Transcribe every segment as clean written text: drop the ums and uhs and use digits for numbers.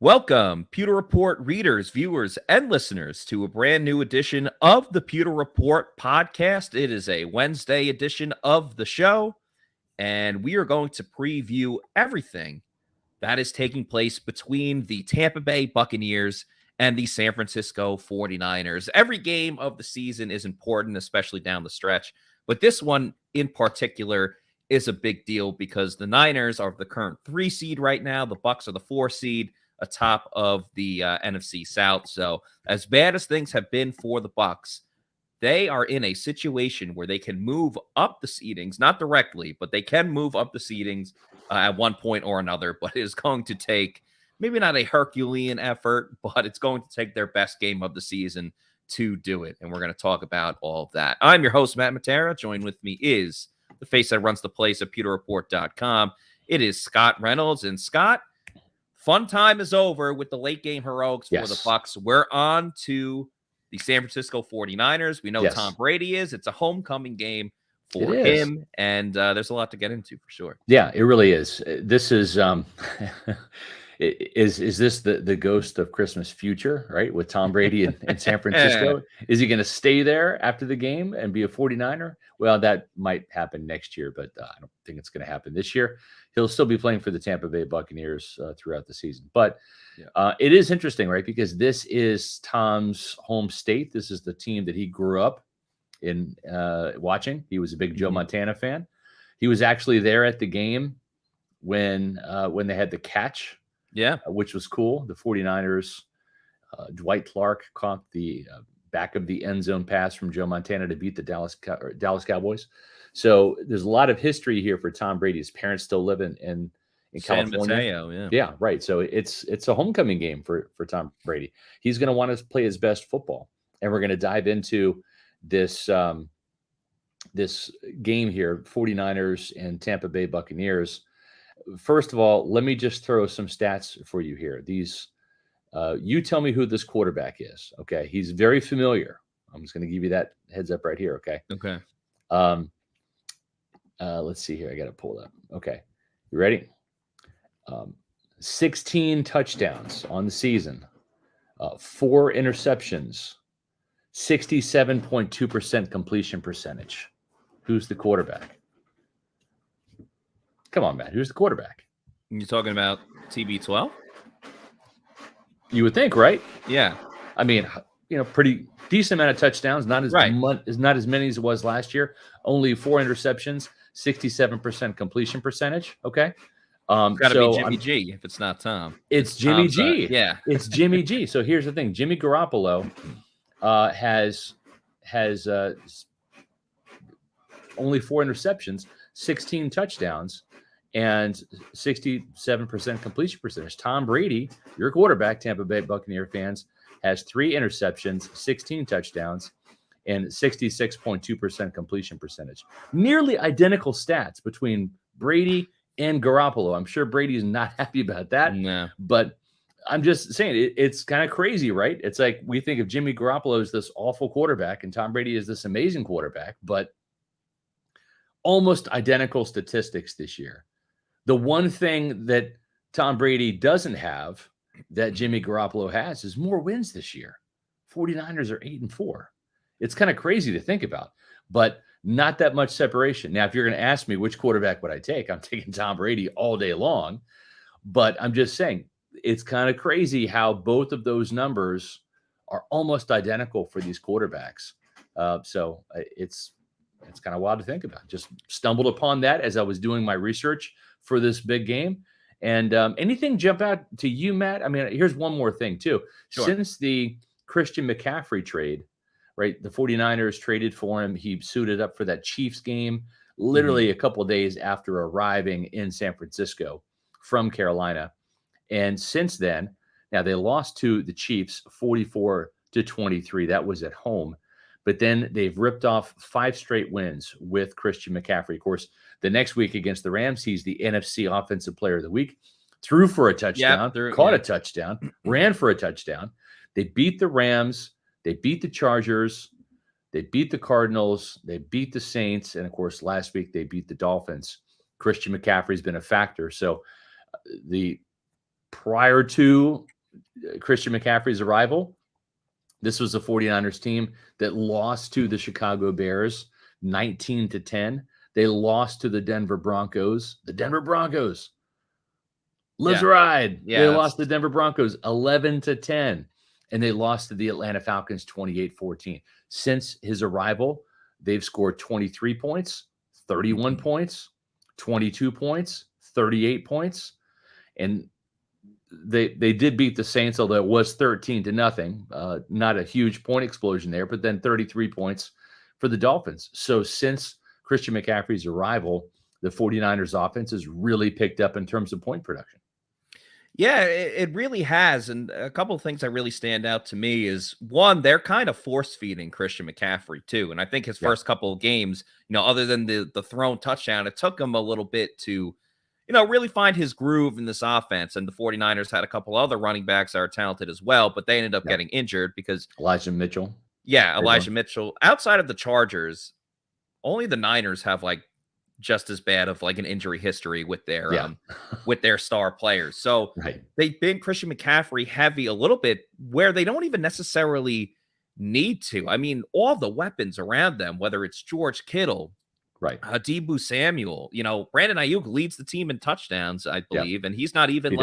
Welcome, Pewter Report readers, viewers, and listeners to a brand new edition of the Pewter Report podcast. It is a Wednesday edition of the show, and we are going to preview everything that is taking place between the Tampa Bay Buccaneers and the San Francisco 49ers. Every game of the season is important, especially down the stretch, but this one in particular is a big deal because the Niners are the current 3 seed right now. The Bucs are the 4 seed atop of the NFC South. So as bad as things have been for the Bucs, they are in a situation where they can move up the seedings, not directly, but they can move up the seedings at one point or another. But it is going to take maybe not a Herculean effort, but it's going to take their best game of the season to do it. And we're going to talk about all of that. I'm your host, Matt Matera. Joined with me is the face that runs the place at pewterreport.com. It is Scott Reynolds. And Scott, fun time is over with the late game heroics for the Bucs. We're on to the San Francisco 49ers. We know Tom Brady is. It's a homecoming game for him, and there's a lot to get into for sure. Yeah, it really is. This is is this the ghost of Christmas future, right? With Tom Brady in San Francisco. Is he going to stay there after the game and be a 49er? Well, that might happen next year, but I don't think it's going to happen this year. He'll still be playing for the Tampa Bay Buccaneers throughout the season. But it is interesting, right? Because this is Tom's home state. This is the team that he grew up in watching. He was a big Joe Montana fan. He was actually there at the game when they had the catch, which was cool. The 49ers, Dwight Clark caught the back of the end zone pass from Joe Montana to beat the Dallas Cowboys. So there's a lot of history here for Tom Brady. His parents still live in San California. Mateo, yeah, right. So it's a homecoming game for Tom Brady. He's going to want to play his best football, and we're going to dive into this this game here, 49ers and Tampa Bay Buccaneers. First of all, let me just throw some stats for you here. These, you tell me who this quarterback is. Okay, he's very familiar. I'm just going to give you that heads up right here. Okay. Okay. Let's see here. I got to pull it up. Okay, you ready? 16 touchdowns on the season, 4 interceptions, 67.2% completion percentage. Who's the quarterback? Come on, Matt. Who's the quarterback? You're talking about TB12? You would think, right? Yeah. I mean, pretty decent amount of touchdowns. Not as not as many as it was last year. Only 4 interceptions, 67% completion percentage. Okay. It's got to be Jimmy G if it's not Tom. It's Jimmy G. Yeah. It's Jimmy G. So here's the thing. Jimmy Garoppolo has only 4 interceptions, 16 touchdowns, and 67% completion percentage. Tom Brady, your quarterback, Tampa Bay Buccaneer fans, has 3 interceptions, 16 touchdowns, and 66.2% completion percentage. Nearly identical stats between Brady and Garoppolo. I'm sure Brady is not happy about that. No. But I'm just saying it's kind of crazy, right? It's like we think of Jimmy Garoppolo as this awful quarterback and Tom Brady is this amazing quarterback, but almost identical statistics this year. The one thing that Tom Brady doesn't have that Jimmy Garoppolo has is more wins this year. 49ers are 8-4. It's kind of crazy to think about, but not that much separation. Now, if you're going to ask me which quarterback would I take, I'm taking Tom Brady all day long, but I'm just saying it's kind of crazy how both of those numbers are almost identical for these quarterbacks. So it's kind of wild to think about. Just stumbled upon that as I was doing my research for this big game. And anything jump out to you, Matt? I mean, here's one more thing too. Sure. Since the Christian McCaffrey trade, right? The 49ers traded for him. He suited up for that Chiefs game literally a couple of days after arriving in San Francisco from Carolina. And since then, now they lost to the Chiefs 44-23. That was at home. But then they've ripped off 5 straight wins with Christian McCaffrey. Of course, the next week against the Rams, he's the NFC Offensive Player of the Week. Threw for a touchdown, caught a touchdown, ran for a touchdown. They beat the Rams. They beat the Chargers. They beat the Cardinals. They beat the Saints. And, of course, last week they beat the Dolphins. Christian McCaffrey's been a factor. So the prior to Christian McCaffrey's arrival, this was a 49ers team that lost to the Chicago Bears 19-10. They lost to the Denver Broncos. The Denver Broncos. Let's ride. Yeah, they lost to the Denver Broncos 11-10. And they lost to the Atlanta Falcons 28-14. Since his arrival, they've scored 23 points, 31 points, 22 points, 38 points. And they did beat the Saints, although it was 13-0. Not a huge point explosion there, but then 33 points for the Dolphins. So since Christian McCaffrey's arrival, the 49ers offense has really picked up in terms of point production. Yeah, it really has. And a couple of things that really stand out to me is, one, they're kind of force feeding Christian McCaffrey too. And I think his first couple of games, other than the thrown touchdown, it took him a little bit to, really find his groove in this offense. And the 49ers had a couple other running backs that are talented as well, but they ended up getting injured because Elijah Mitchell. Yeah, Elijah Mitchell. Outside of the Chargers, only the Niners have just as bad of an injury history with their star players. So they've been Christian McCaffrey heavy a little bit where they don't even necessarily need to. I mean, all the weapons around them, whether it's George Kittle, Deebo Samuel, Brandon Ayuk leads the team in touchdowns, I believe, and he's not even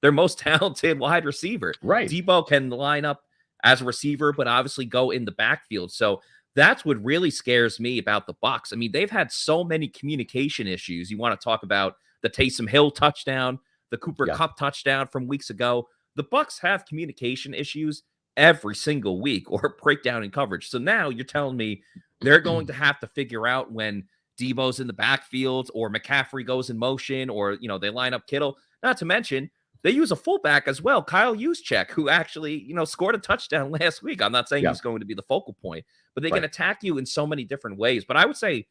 their most talented wide receiver. Deebo can line up as a receiver, but obviously go in the backfield. So that's what really scares me about the Bucs. I mean, they've had so many communication issues. You want to talk about the Taysom Hill touchdown, the Cooper Kupp touchdown from weeks ago. The Bucs have communication issues every single week, or breakdown in coverage. So now you're telling me they're going to have to figure out when Deebo's in the backfield or McCaffrey goes in motion, or, they line up Kittle. Not to mention, they use a fullback as well, Kyle Juszczyk, who actually, scored a touchdown last week. I'm not saying he's going to be the focal point, but they can attack you in so many different ways. But I would say,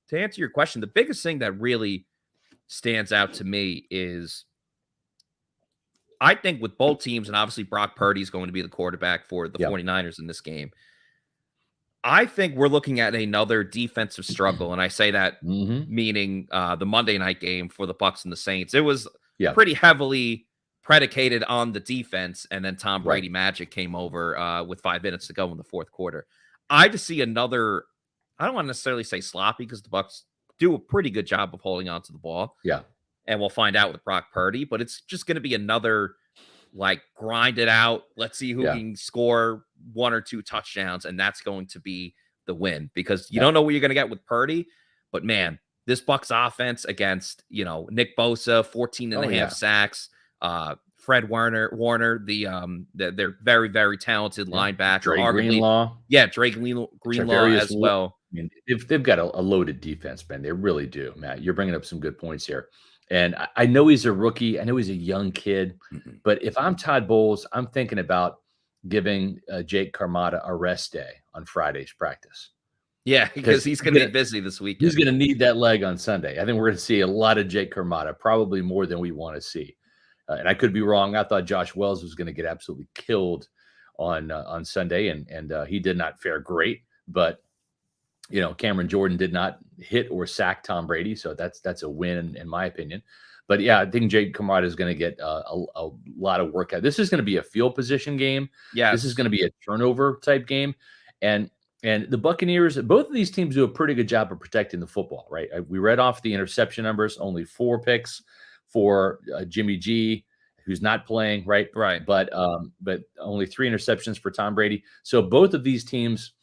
to answer your question, the biggest thing that really stands out to me is, I think with both teams, and obviously Brock Purdy is going to be the quarterback for the 49ers in this game, I think we're looking at another defensive struggle. And I say that meaning the Monday night game for the Bucs and the Saints. It was pretty heavily predicated on the defense, and then Tom Brady magic came over with 5 minutes to go in the fourth quarter. I just see another, I don't want to necessarily say sloppy, because the Bucs do a pretty good job of holding on to the ball. And we'll find out with Brock Purdy, but it's just going to be another grind it out. Let's see who can score 1 or 2 touchdowns, and that's going to be the win, because you don't know what you're going to get with Purdy. But man, this Bucs offense against, Nick Bosa, 14 and a half sacks, Fred Warner, they're very, very talented linebacker. Dre Greenlaw. Dre Greenlaw as well. I mean, they've got a loaded defense, man. They really do, Matt. You're bringing up some good points here. And I know he's a rookie. I know he's a young kid. But if I'm Todd Bowles, I'm thinking about giving Jake Carmada a rest day on Friday's practice. Yeah, because he's going to be busy this weekend. He's going to need that leg on Sunday. I think we're going to see a lot of Jake Carmada, probably more than we want to see. And I could be wrong. I thought Josh Wells was going to get absolutely killed on Sunday, and he did not fare great. But Cameron Jordan did not hit or sack Tom Brady, so that's a win in my opinion. But yeah, I think Jake Carmada is going to get a lot of work out. This is going to be a field position game. Yeah, this is going to be a turnover type game, and the Buccaneers, both of these teams do a pretty good job of protecting the football, right? We read off the interception numbers, only 4 picks for Jimmy G, who's not playing, right? But only 3 interceptions for Tom Brady. So both of these teams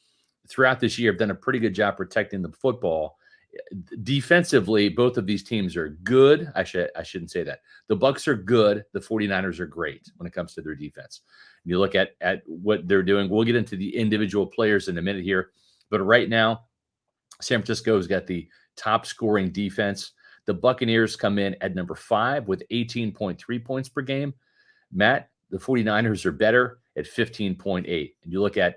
throughout this year have done a pretty good job protecting the football. Defensively, both of these teams are good. I shouldn't say that. The Bucs are good. The 49ers are great when it comes to their defense. You look at what they're doing. We'll get into the individual players in a minute here. But right now, San Francisco's got the top scoring defense. The Buccaneers come in at number 5 with 18.3 points per game. Matt, the 49ers are better at 15.8. And you look at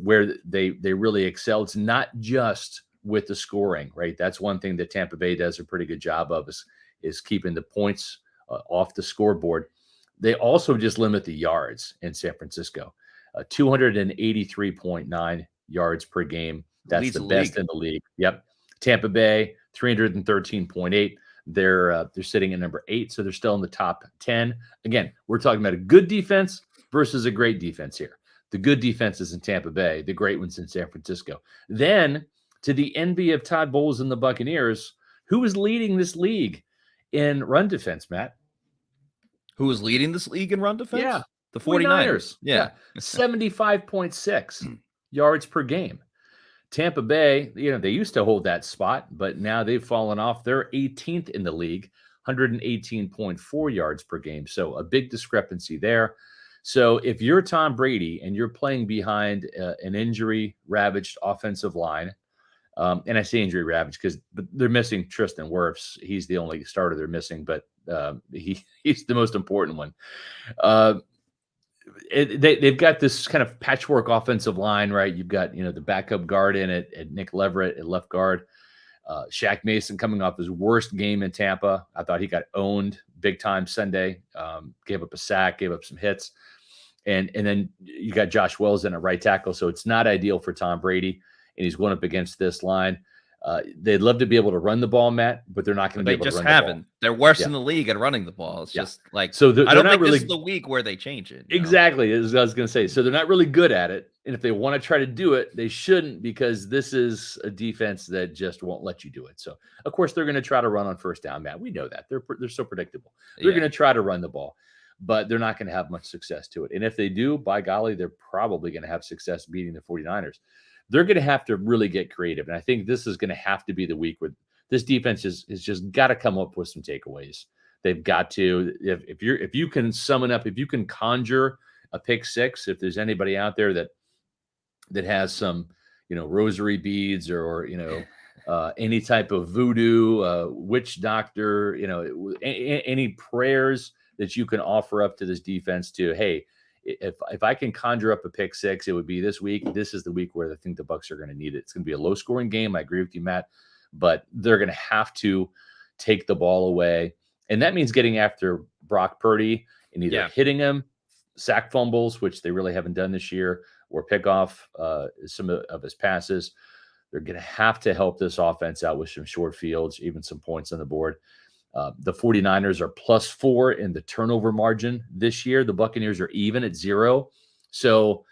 where they really excel. It's not just with the scoring, right? That's one thing that Tampa Bay does a pretty good job of is keeping the points off the scoreboard. They also just limit the yards in San Francisco, 283.9 yards per game. That's the best in the league. Yep. Tampa Bay, 313.8. They're sitting at number 8, so they're still in the top 10. Again, we're talking about a good defense versus a great defense here. The good defense is in Tampa Bay, the great one's in San Francisco. Then, to the envy of Todd Bowles and the Buccaneers, who is leading this league in run defense, Matt? Who is leading this league in run defense? Yeah. The 49ers. Yeah. 75.6 yards per game. Tampa Bay, they used to hold that spot, but now they've fallen off. They're 18th in the league, 118.4 yards per game. So a big discrepancy there. So if you're Tom Brady and you're playing behind an injury-ravaged offensive line, and I say injury-ravaged because they're missing Tristan Wirfs. He's the only starter they're missing, but he's the most important one. They've got this kind of patchwork offensive line, right? You've got, the backup guard in it at Nick Leverett at left guard. Shaq Mason coming off his worst game in Tampa. I thought he got owned big time Sunday. Gave up a sack, gave up some hits. And then you got Josh Wells in at right tackle. So it's not ideal for Tom Brady. And he's going up against this line. They'd love to be able to run the ball, Matt, but they're not going to be able to run the ball. They just haven't. They're worse in the league at running the ball. It's just like, so I don't think this is the week where they change it. Exactly, as I was going to say. So they're not really good at it. And if they want to try to do it, they shouldn't, because this is a defense that just won't let you do it. So, of course, they're going to try to run on first down, Matt. We know that. They're so predictable. They're going to try to run the ball, but they're not going to have much success to it. And if they do, by golly, they're probably going to have success beating the 49ers. They're going to have to really get creative. And I think this is going to have to be the week where this defense is just got to come up with some takeaways. They've got to, if you can summon up, if you can conjure a pick six, if there's anybody out there that has some, rosary beads or any type of voodoo, witch doctor, any prayers that you can offer up to this defense to, hey, if I can conjure up a pick six, it would be this week. This is the week where I think the Bucs are going to need it. It's going to be a low scoring game. I agree with you, Matt, but they're going to have to take the ball away. And that means getting after Brock Purdy and either hitting him, sack fumbles, which they really haven't done this year, or pick off some of his passes. They're going to have to help this offense out with some short fields, even some points on the board. The 49ers are +4 in the turnover margin this year. The Buccaneers are even at 0. So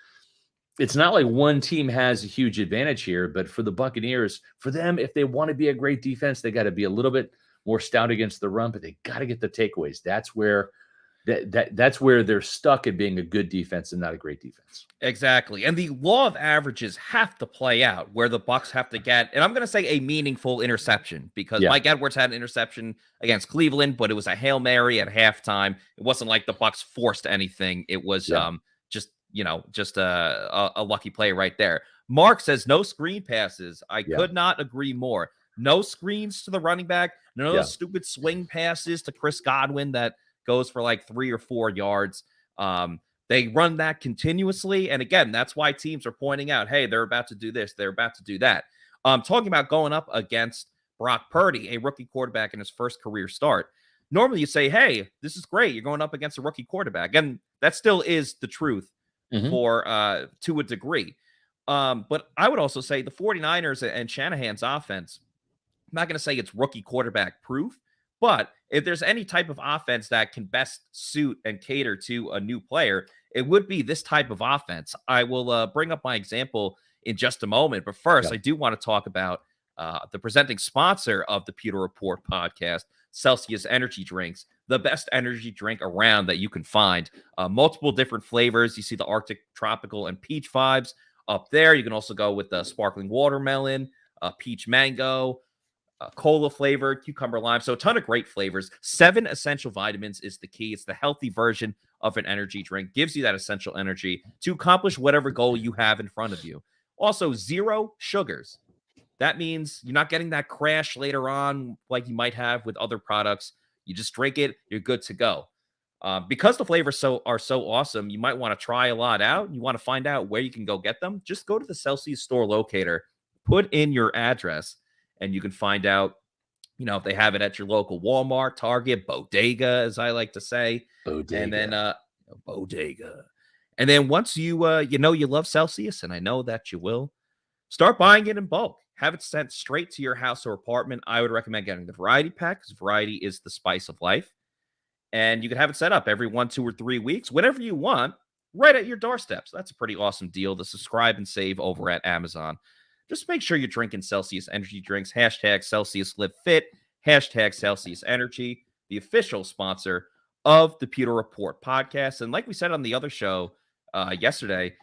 it's not like one team has a huge advantage here, but for the Buccaneers, for them, if they want to be a great defense, they got to be a little bit more stout against the run, but they got to get the takeaways. That's where that's where they're stuck at being a good defense and not a great defense. Exactly. And the law of averages have to play out where the Bucs have to get, and I'm going to say a meaningful interception, because Mike Edwards had an interception against Cleveland, but it was a Hail Mary at halftime. It wasn't like the Bucs forced anything. It was just a lucky play right there. Mark says no screen passes. I could not agree more. No screens to the running back. None of those stupid swing passes to Chris Godwin that goes for like 3 or 4 yards. They run that continuously. And again, that's why teams are pointing out, hey, they're about to do this. They're about to do that. Talking about going up against Brock Purdy, a rookie quarterback in his first career start. Normally you say, hey, this is great. You're going up against a rookie quarterback. And that still is the truth for to a degree. But I would also say the 49ers and Shanahan's offense, I'm not going to say it's rookie quarterback proof, but if there's any type of offense that can best suit and cater to a new player, it would be this type of offense. I will bring up my example in just a moment. But first, I do want to talk about the presenting sponsor of the Pewter Report podcast, Celsius Energy Drinks, the best energy drink around that you can find. Multiple different flavors. You see the Arctic, tropical, and peach vibes up there. You can also go with the sparkling watermelon, peach mango, cola flavor, cucumber lime. So a ton of great flavors. 7 essential vitamins is the key. It's the healthy version of an energy drink. Gives you that essential energy to accomplish whatever goal you have in front of you. Also, 0 sugars. That means you're not getting that crash later on like you might have with other products. You just drink it, you're good to go. Because the flavors are so awesome, you might want to try a lot out. You want to find out where you can go get them. Just go to the Celsius store locator, put in your address, and you can find out, if they have it at your local Walmart, Target, Bodega, as I like to say. Bodega. And then Bodega. And then once you love Celsius, and I know that you will, start buying it in bulk. Have it sent straight to your house or apartment. I would recommend getting the variety pack because variety is the spice of life. And you can have it set up every 1, 2, or 3 weeks, whenever you want, right at your doorstep. So that's a pretty awesome deal to subscribe and save over at Amazon. Just make sure you're drinking Celsius energy drinks. Hashtag Celsius Live Fit. Hashtag Celsius Energy, the official sponsor of the Pewter Report podcast. And like we said on the other show yesterday,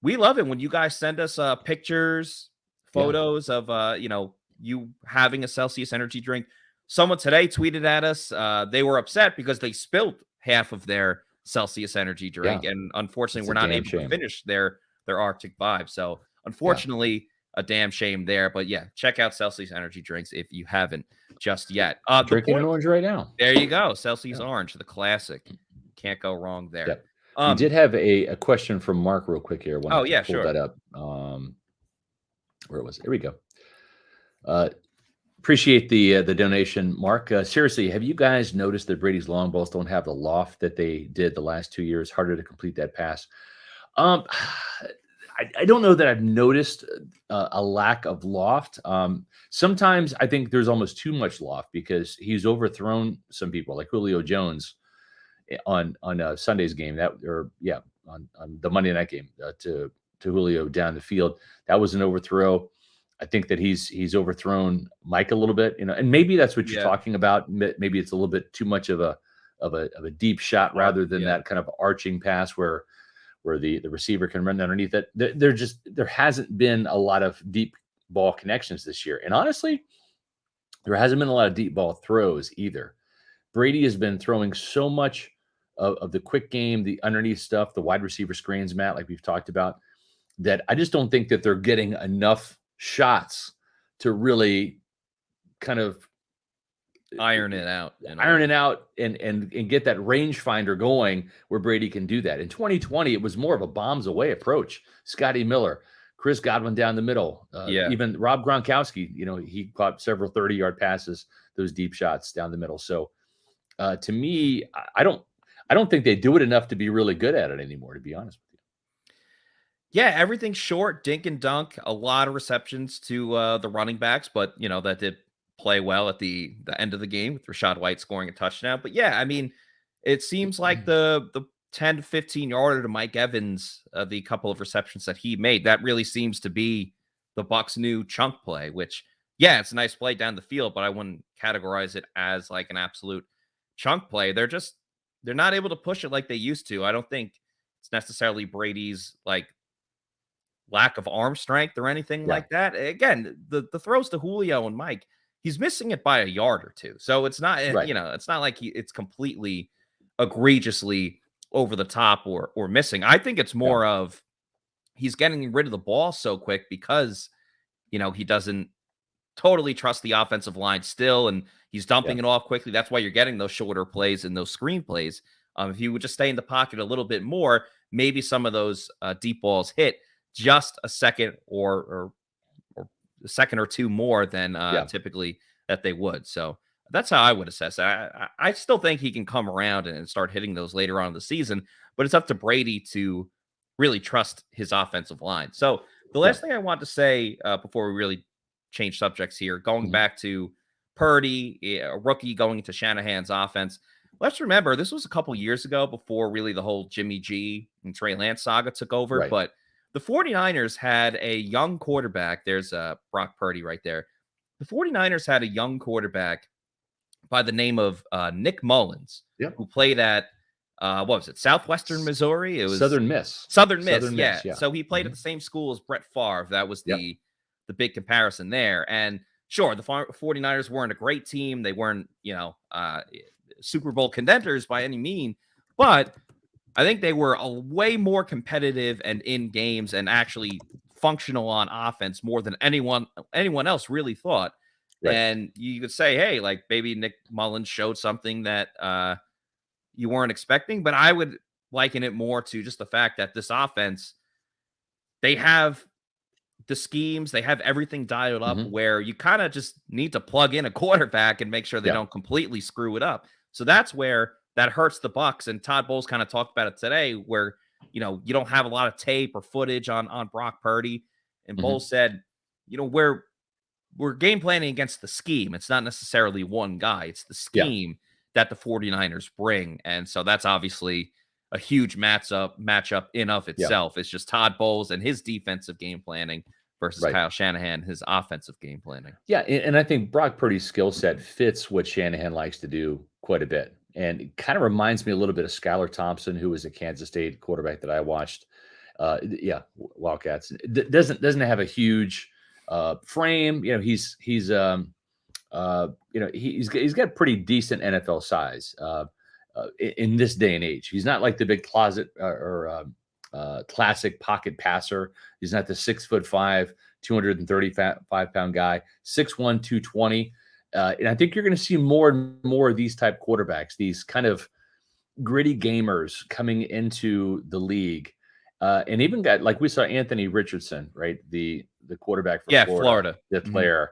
we love it when you guys send us pictures, photos of, you having a Celsius energy drink. Someone today tweeted at us. They were upset because they spilled half of their Celsius energy drink. And unfortunately, we're not able to finish their Arctic Vibe. So unfortunately, a damn shame there. But yeah, check out Celsius energy drinks if you haven't just yet. Drinking an orange right now. There you go. Celsius Orange, the classic. Can't go wrong there. Yep. We did have a question from Mark real quick here. Oh, yeah, sure. Pull that up. Where was it? Here we go. Appreciate the donation, Mark. Seriously, have you guys noticed that Brady's long balls don't have the loft that they did the last 2 years? Harder to complete that pass. I don't know that I've noticed a lack of loft. Sometimes I think there's almost too much loft because he's overthrown some people, like Julio Jones on Sunday's game on the Monday night game to Julio down the field. That was an overthrow. I think that he's overthrown Mike a little bit, and maybe that's what you're talking about. Maybe it's a little bit too much of a deep shot rather than that kind of arching pass where the receiver can run underneath it. There hasn't been a lot of deep ball connections this year. And honestly, there hasn't been a lot of deep ball throws either. Brady has been throwing so much of the quick game, the underneath stuff, the wide receiver screens, Matt, like we've talked about, that I just don't think that they're getting enough shots to really kind of iron it out and get that rangefinder going where Brady can do that. In 2020, it was more of a bombs away approach. Scotty Miller, Chris Godwin down the middle, even Rob Gronkowski, he caught several 30-yard passes, those deep shots down the middle. So to me, I don't think they do it enough to be really good at it anymore, to be honest with you. Yeah, everything's short, dink and dunk, a lot of receptions to the running backs, but that did play well at the end of the game with Rachaad White scoring a touchdown. But yeah, I mean, it seems like the 10 to 15 yarder to Mike Evans, the couple of receptions that he made, that really seems to be the Bucs' new chunk play, which, yeah, it's a nice play down the field, but I wouldn't categorize it as like an absolute chunk play. They're not able to push it like they used to. I don't think it's necessarily Brady's like lack of arm strength or anything like that. Again, the throws to Julio and Mike, he's missing it by a yard or two. So it's not, it's not like it's completely egregiously over the top or missing. I think it's more of he's getting rid of the ball so quick because, he doesn't totally trust the offensive line still, and he's dumping it off quickly. That's why you're getting those shorter plays and those screen plays. If he would just stay in the pocket a little bit more, maybe some of those deep balls hit just a second or a second or two more than typically that they would. So that's how I would assess it. I still think he can come around and start hitting those later on in the season, but it's up to Brady to really trust his offensive line. So the last thing I want to say before we really change subjects here, going back to Purdy, a rookie going into Shanahan's offense. Let's remember, this was a couple years ago before really the whole Jimmy G and Trey Lance saga took over, but the 49ers had a young quarterback. There's Brock Purdy right there. The 49ers had a young quarterback by the name of Nick Mullins, who played at, what was it, Southwestern Missouri? It was Southern Miss. Southern Miss, yeah. So he played at the same school as Brett Favre. That was the big comparison there. And sure, the 49ers weren't a great team. They weren't, Super Bowl contenders by any mean, but I think they were a way more competitive and in games and actually functional on offense more than anyone else really thought. And you could say, hey, like maybe Nick Mullins showed something that you weren't expecting, but I would liken it more to just the fact that this offense, they have the schemes, they have everything dialed up where you kind of just need to plug in a quarterback and make sure they don't completely screw it up. So that's where that hurts the Bucs. And Todd Bowles kind of talked about it today where, you don't have a lot of tape or footage on Brock Purdy. And Bowles said, we're game planning against the scheme. It's not necessarily one guy. It's the scheme that the 49ers bring. And so that's obviously a huge matchup in of itself. It's just Todd Bowles and his defensive game planning versus Kyle Shanahan, his offensive game planning. Yeah, and I think Brock Purdy's skill set fits what Shanahan likes to do quite a bit. And it kind of reminds me a little bit of Skylar Thompson, who was a Kansas State quarterback that I watched. Wildcats. Doesn't have a huge frame. He's got pretty decent NFL size in this day and age. He's not like the big closet or classic pocket passer. He's not the 6'5", 235-pound guy, 6'1", 220. And I think you're going to see more and more of these type quarterbacks, these kind of gritty gamers coming into the league. And even got, like we saw Anthony Richardson, right? The quarterback for Florida, the player.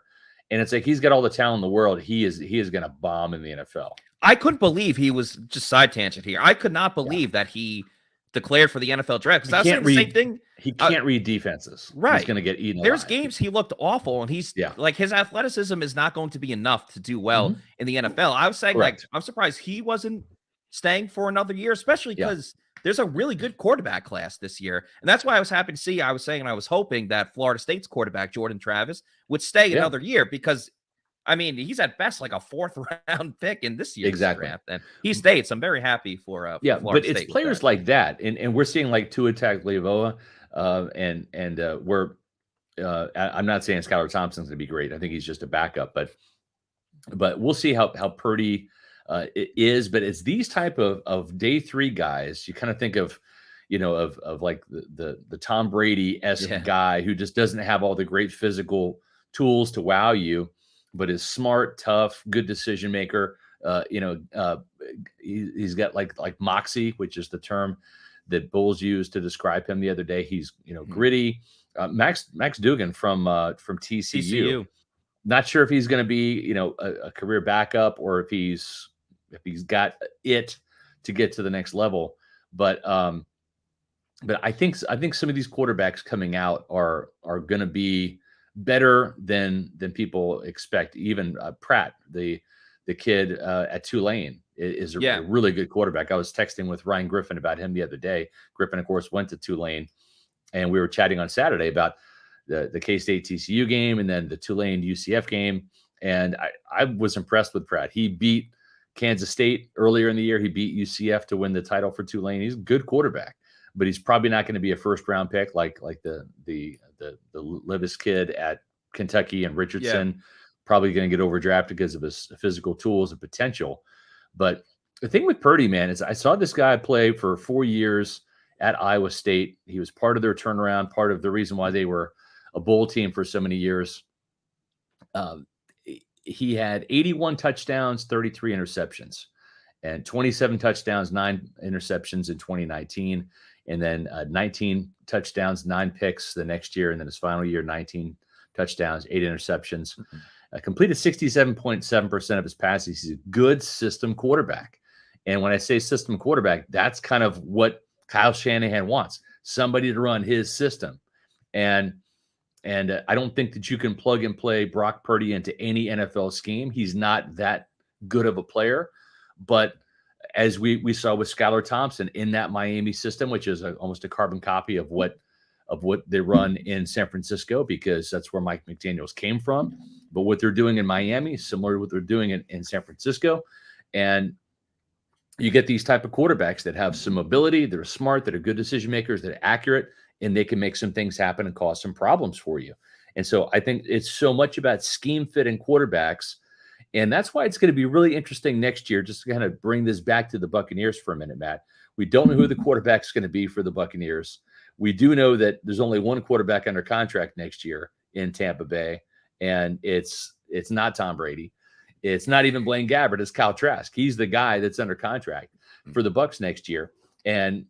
And it's like, he's got all the talent in the world. He is going to bomb in the NFL. I couldn't believe he was just side tangent here. I could not believe that he declared for the NFL draft, because I was saying the same thing. He can't read defenses. Right. He's going to get eaten There's alive. games he looked awful, and he's like, his athleticism is not going to be enough to do well in the NFL. I was saying, like, I'm surprised he wasn't staying for another year, especially because there's a really good quarterback class this year. And that's why I was happy to see, I was saying, I was hoping that Florida State's quarterback, Jordan Travis, would stay another year, because I mean, he's at best like a 4th round pick in this year's draft, and he stayed. So I'm very happy for Florida but State it's players like that, and we're seeing like Tua Tagovailoa, and we're I'm not saying Skylar Thompson's going to be great. I think he's just a backup, but we'll see how Purdy it is. But it's these type of day 3 guys. You kind of think of, of like the Tom Brady-esque guy who just doesn't have all the great physical tools to wow you, but is smart, tough, good decision maker. He's got like moxie, which is the term that Bulls used to describe him the other day. He's gritty. Max Duggan from TCU. Not sure if he's going to be a career backup, or if he's got it to get to the next level. But I think some of these quarterbacks coming out are going to be better than people expect. Even Pratt, the kid at Tulane, is a really good quarterback. I was texting with Ryan Griffin about him the other day. Griffin, of course, went to Tulane, and we were chatting on Saturday about the K-State TCU game and then the Tulane UCF game. And I was impressed with Pratt. He beat Kansas State earlier in the year. He beat UCF to win the title for Tulane. He's a good quarterback, but he's probably not going to be a 1st round pick like the Levis kid at Kentucky and Richardson. Probably going to get overdrafted because of his physical tools and potential. But the thing with Purdy, man, is I saw this guy play for 4 years at Iowa State. He was part of their turnaround, part of the reason why they were a bowl team for so many years. He had 81 touchdowns, 33 interceptions, and 27 touchdowns, 9 interceptions in 2019. And then 19 touchdowns, 9 picks the next year. And then his final year, 19 touchdowns, 8 interceptions. Completed 67.7% of his passes. He's a good system quarterback. And when I say system quarterback, that's kind of what Kyle Shanahan wants, somebody to run his system. And I don't think that you can plug and play Brock Purdy into any NFL scheme. He's not that good of a player. But as we saw with Skylar Thompson in that Miami system, which is almost a carbon copy of what they run in San Francisco, because that's where Mike McDaniels came from. But what they're doing in Miami is similar to what they're doing in San Francisco. And you get these type of quarterbacks that have some ability, that are smart, that are good decision makers, that are accurate, and they can make some things happen and cause some problems for you. And so I think it's so much about scheme fit and quarterbacks. And that's why it's going to be really interesting next year, just to kind of bring this back to the Buccaneers for a minute, Matt. We don't know who the quarterback's going to be for the Buccaneers. We do know that there's only one quarterback under contract next year in Tampa Bay, and it's not Tom Brady. It's not even Blaine Gabbert. It's Kyle Trask. He's the guy that's under contract for the Bucs next year. And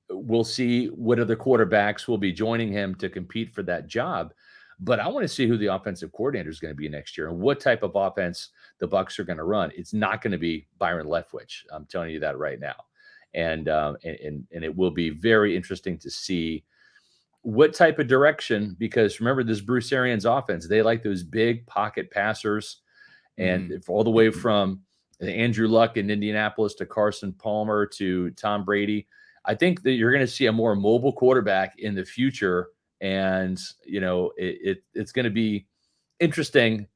we'll see what other quarterbacks will be joining him to compete for that job. But I want to see who the offensive coordinator is going to be next year and what type of offense the Bucs are going to run. It's not going to be Byron Leftwich. I'm telling you that right now. And it will be very interesting to see what type of direction, because remember this Bruce Arians offense, they like those big pocket passers, and if all the way from Andrew Luck in Indianapolis to Carson Palmer to Tom Brady, I think that you're going to see a more mobile quarterback in the future. And, it's going to be interesting.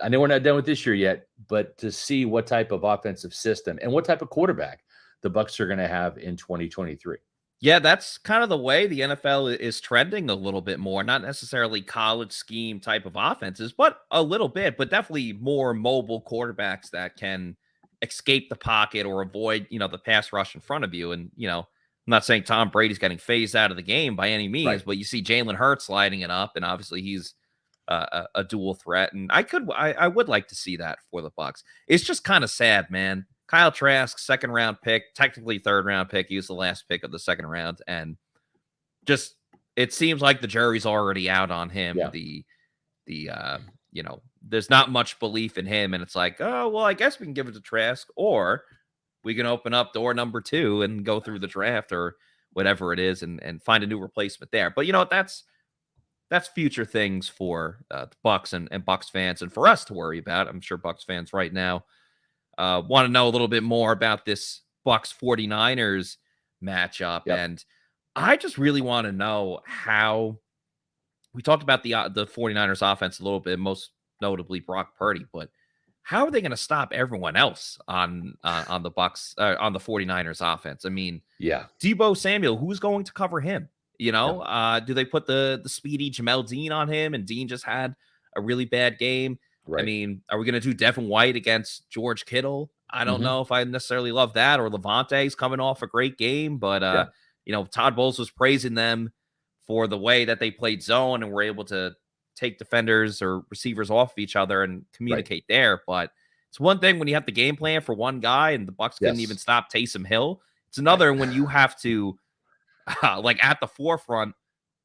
I know we're not done with this year yet, but to see what type of offensive system and what type of quarterback the Bucs are going to have in 2023. Yeah, that's kind of the way the NFL is trending a little bit more. Not necessarily college scheme type of offenses, but a little bit, but definitely more mobile quarterbacks that can escape the pocket or avoid, the pass rush in front of you. And, I'm not saying Tom Brady's getting phased out of the game by any means, Right. but you see Jalen Hurts lighting it up, and obviously he's a dual threat. And I would like to see that for the Bucs. It's just kind of sad, man. Kyle Trask, second round pick, technically third round pick. He was the last pick of the second round. And just, it seems like the jury's already out on him. Yeah. There's not much belief in him. And it's like, oh, well, I guess we can give it to Trask, or we can open up door number 2 and go through the draft or whatever it is and find a new replacement there. But that's future things for the Bucs and Bucs fans and for us to worry about. I'm sure Bucs fans right now want to know a little bit more about this Bucs 49ers matchup. Yep. And I just really want to know how we talked about the 49ers offense a little bit, most notably Brock Purdy, but how are they going to stop everyone else on the Bucs, on the 49ers offense? I mean, yeah, Deebo Samuel, who's going to cover him? Do they put the speedy Jamel Dean on him, and Dean just had a really bad game? right. I mean, are we going to do Devin White against George Kittle? I don't know if I necessarily love that, or Lavonte's coming off a great game, but Todd Bowles was praising them for the way that they played zone and were able to take defenders or receivers off of each other and communicate there. But it's one thing when you have the game plan for one guy and the Bucs couldn't even stop Taysom Hill. It's another when you have to, at the forefront,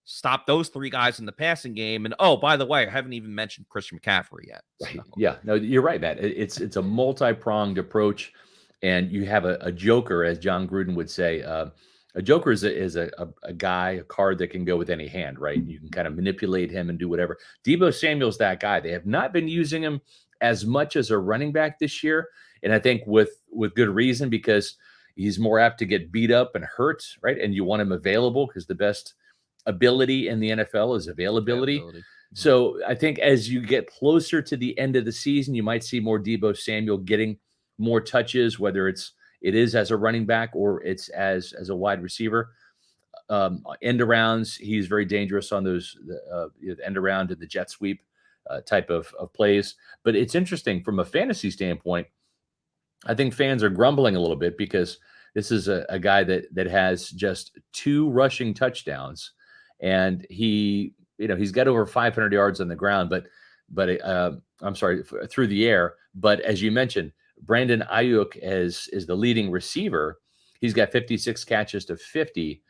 stop those 3 guys in the passing game. And, oh, by the way, I haven't even mentioned Christian McCaffrey yet. Right. So. Yeah, no, you're right, Matt. It's a multi-pronged approach, and you have a joker, as John Gruden would say. A joker is a guy, a card that can go with any hand, right? You can kind of manipulate him and do whatever. Deebo Samuel's that guy. They have not been using him as much as a running back this year, and I think with good reason, because he's more apt to get beat up and hurt, right? And you want him available, because the best ability in the NFL is availability. So I think as you get closer to the end of the season, you might see more Deebo Samuel getting more touches, whether it is as a running back or it's as a wide receiver. End arounds, he's very dangerous on those the end around and the jet sweep type of plays. But it's interesting from a fantasy standpoint. I think fans are grumbling a little bit because this is a guy that has just 2 rushing touchdowns, and he's got over 500 yards on the ground, but I'm sorry, through the air. But as you mentioned, Brandon Ayuk is the leading receiver. He's got 56 catches to 50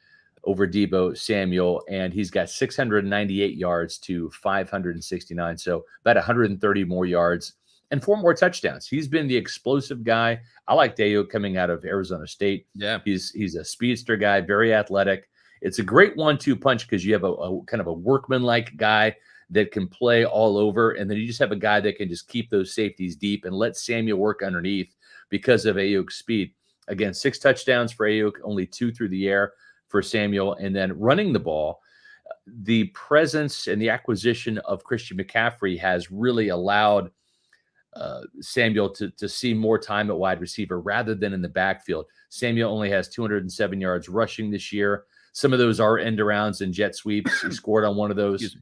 over Deebo Samuel, and he's got 698 yards to 569. So about 130 more yards and 4 more touchdowns. He's been the explosive guy. I like Ayuk coming out of Arizona State. Yeah, he's a speedster guy, very athletic. It's a great 1-2 punch because you have a kind of a workman-like guy that can play all over, and then you just have a guy that can just keep those safeties deep and let Samuel work underneath because of Ayuk's speed. Again, 6 touchdowns for Ayuk, only 2 through the air for Samuel, and then running the ball. The presence and the acquisition of Christian McCaffrey has really allowed Samuel to see more time at wide receiver rather than in the backfield. Samuel only has 207 yards rushing this year. Some of those are end arounds and jet sweeps. He scored on one of those,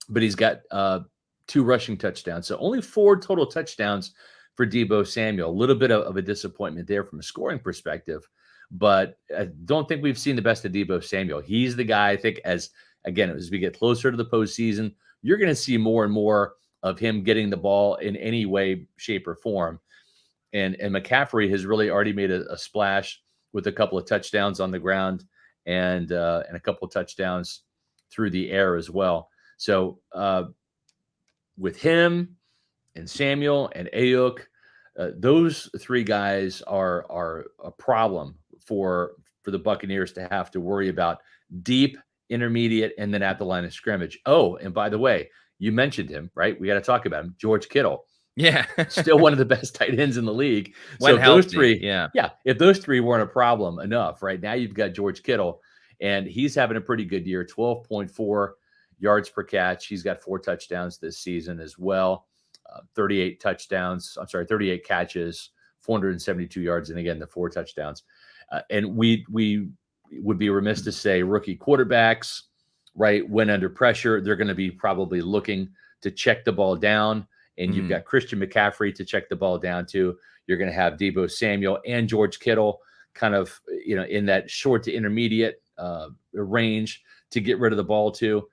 but he's got 2 rushing touchdowns. So only 4 total touchdowns for Deebo Samuel. A little bit of a disappointment there from a scoring perspective, but I don't think we've seen the best of Deebo Samuel. He's the guy, I think, as we get closer to the postseason, you're going to see more and more of him getting the ball in any way, shape, or form. And McCaffrey has really already made a splash with a couple of touchdowns on the ground and a couple of touchdowns through the air as well. So with him and Samuel and Ayuk, those 3 guys are a problem for the Buccaneers to have to worry about deep intermediate, and then at the line of scrimmage. Oh, and by the way, you mentioned him, right? We got to talk about him. George Kittle, Yeah. still one of the best tight ends in the league. When So if those healthy, three, yeah. if those three weren't a problem enough, right now you've got George Kittle, and he's having a pretty good year, 12.4 yards per catch. He's got 4 touchdowns this season as well. 38 catches, 472 yards, and again, the 4 touchdowns. And we would be remiss to say rookie quarterbacks, right, when under pressure, they're going to be probably looking to check the ball down. And you've got Christian McCaffrey to check the ball down to. You're going to have Deebo Samuel and George Kittle kind of, in that short to intermediate range to get rid of the ball to.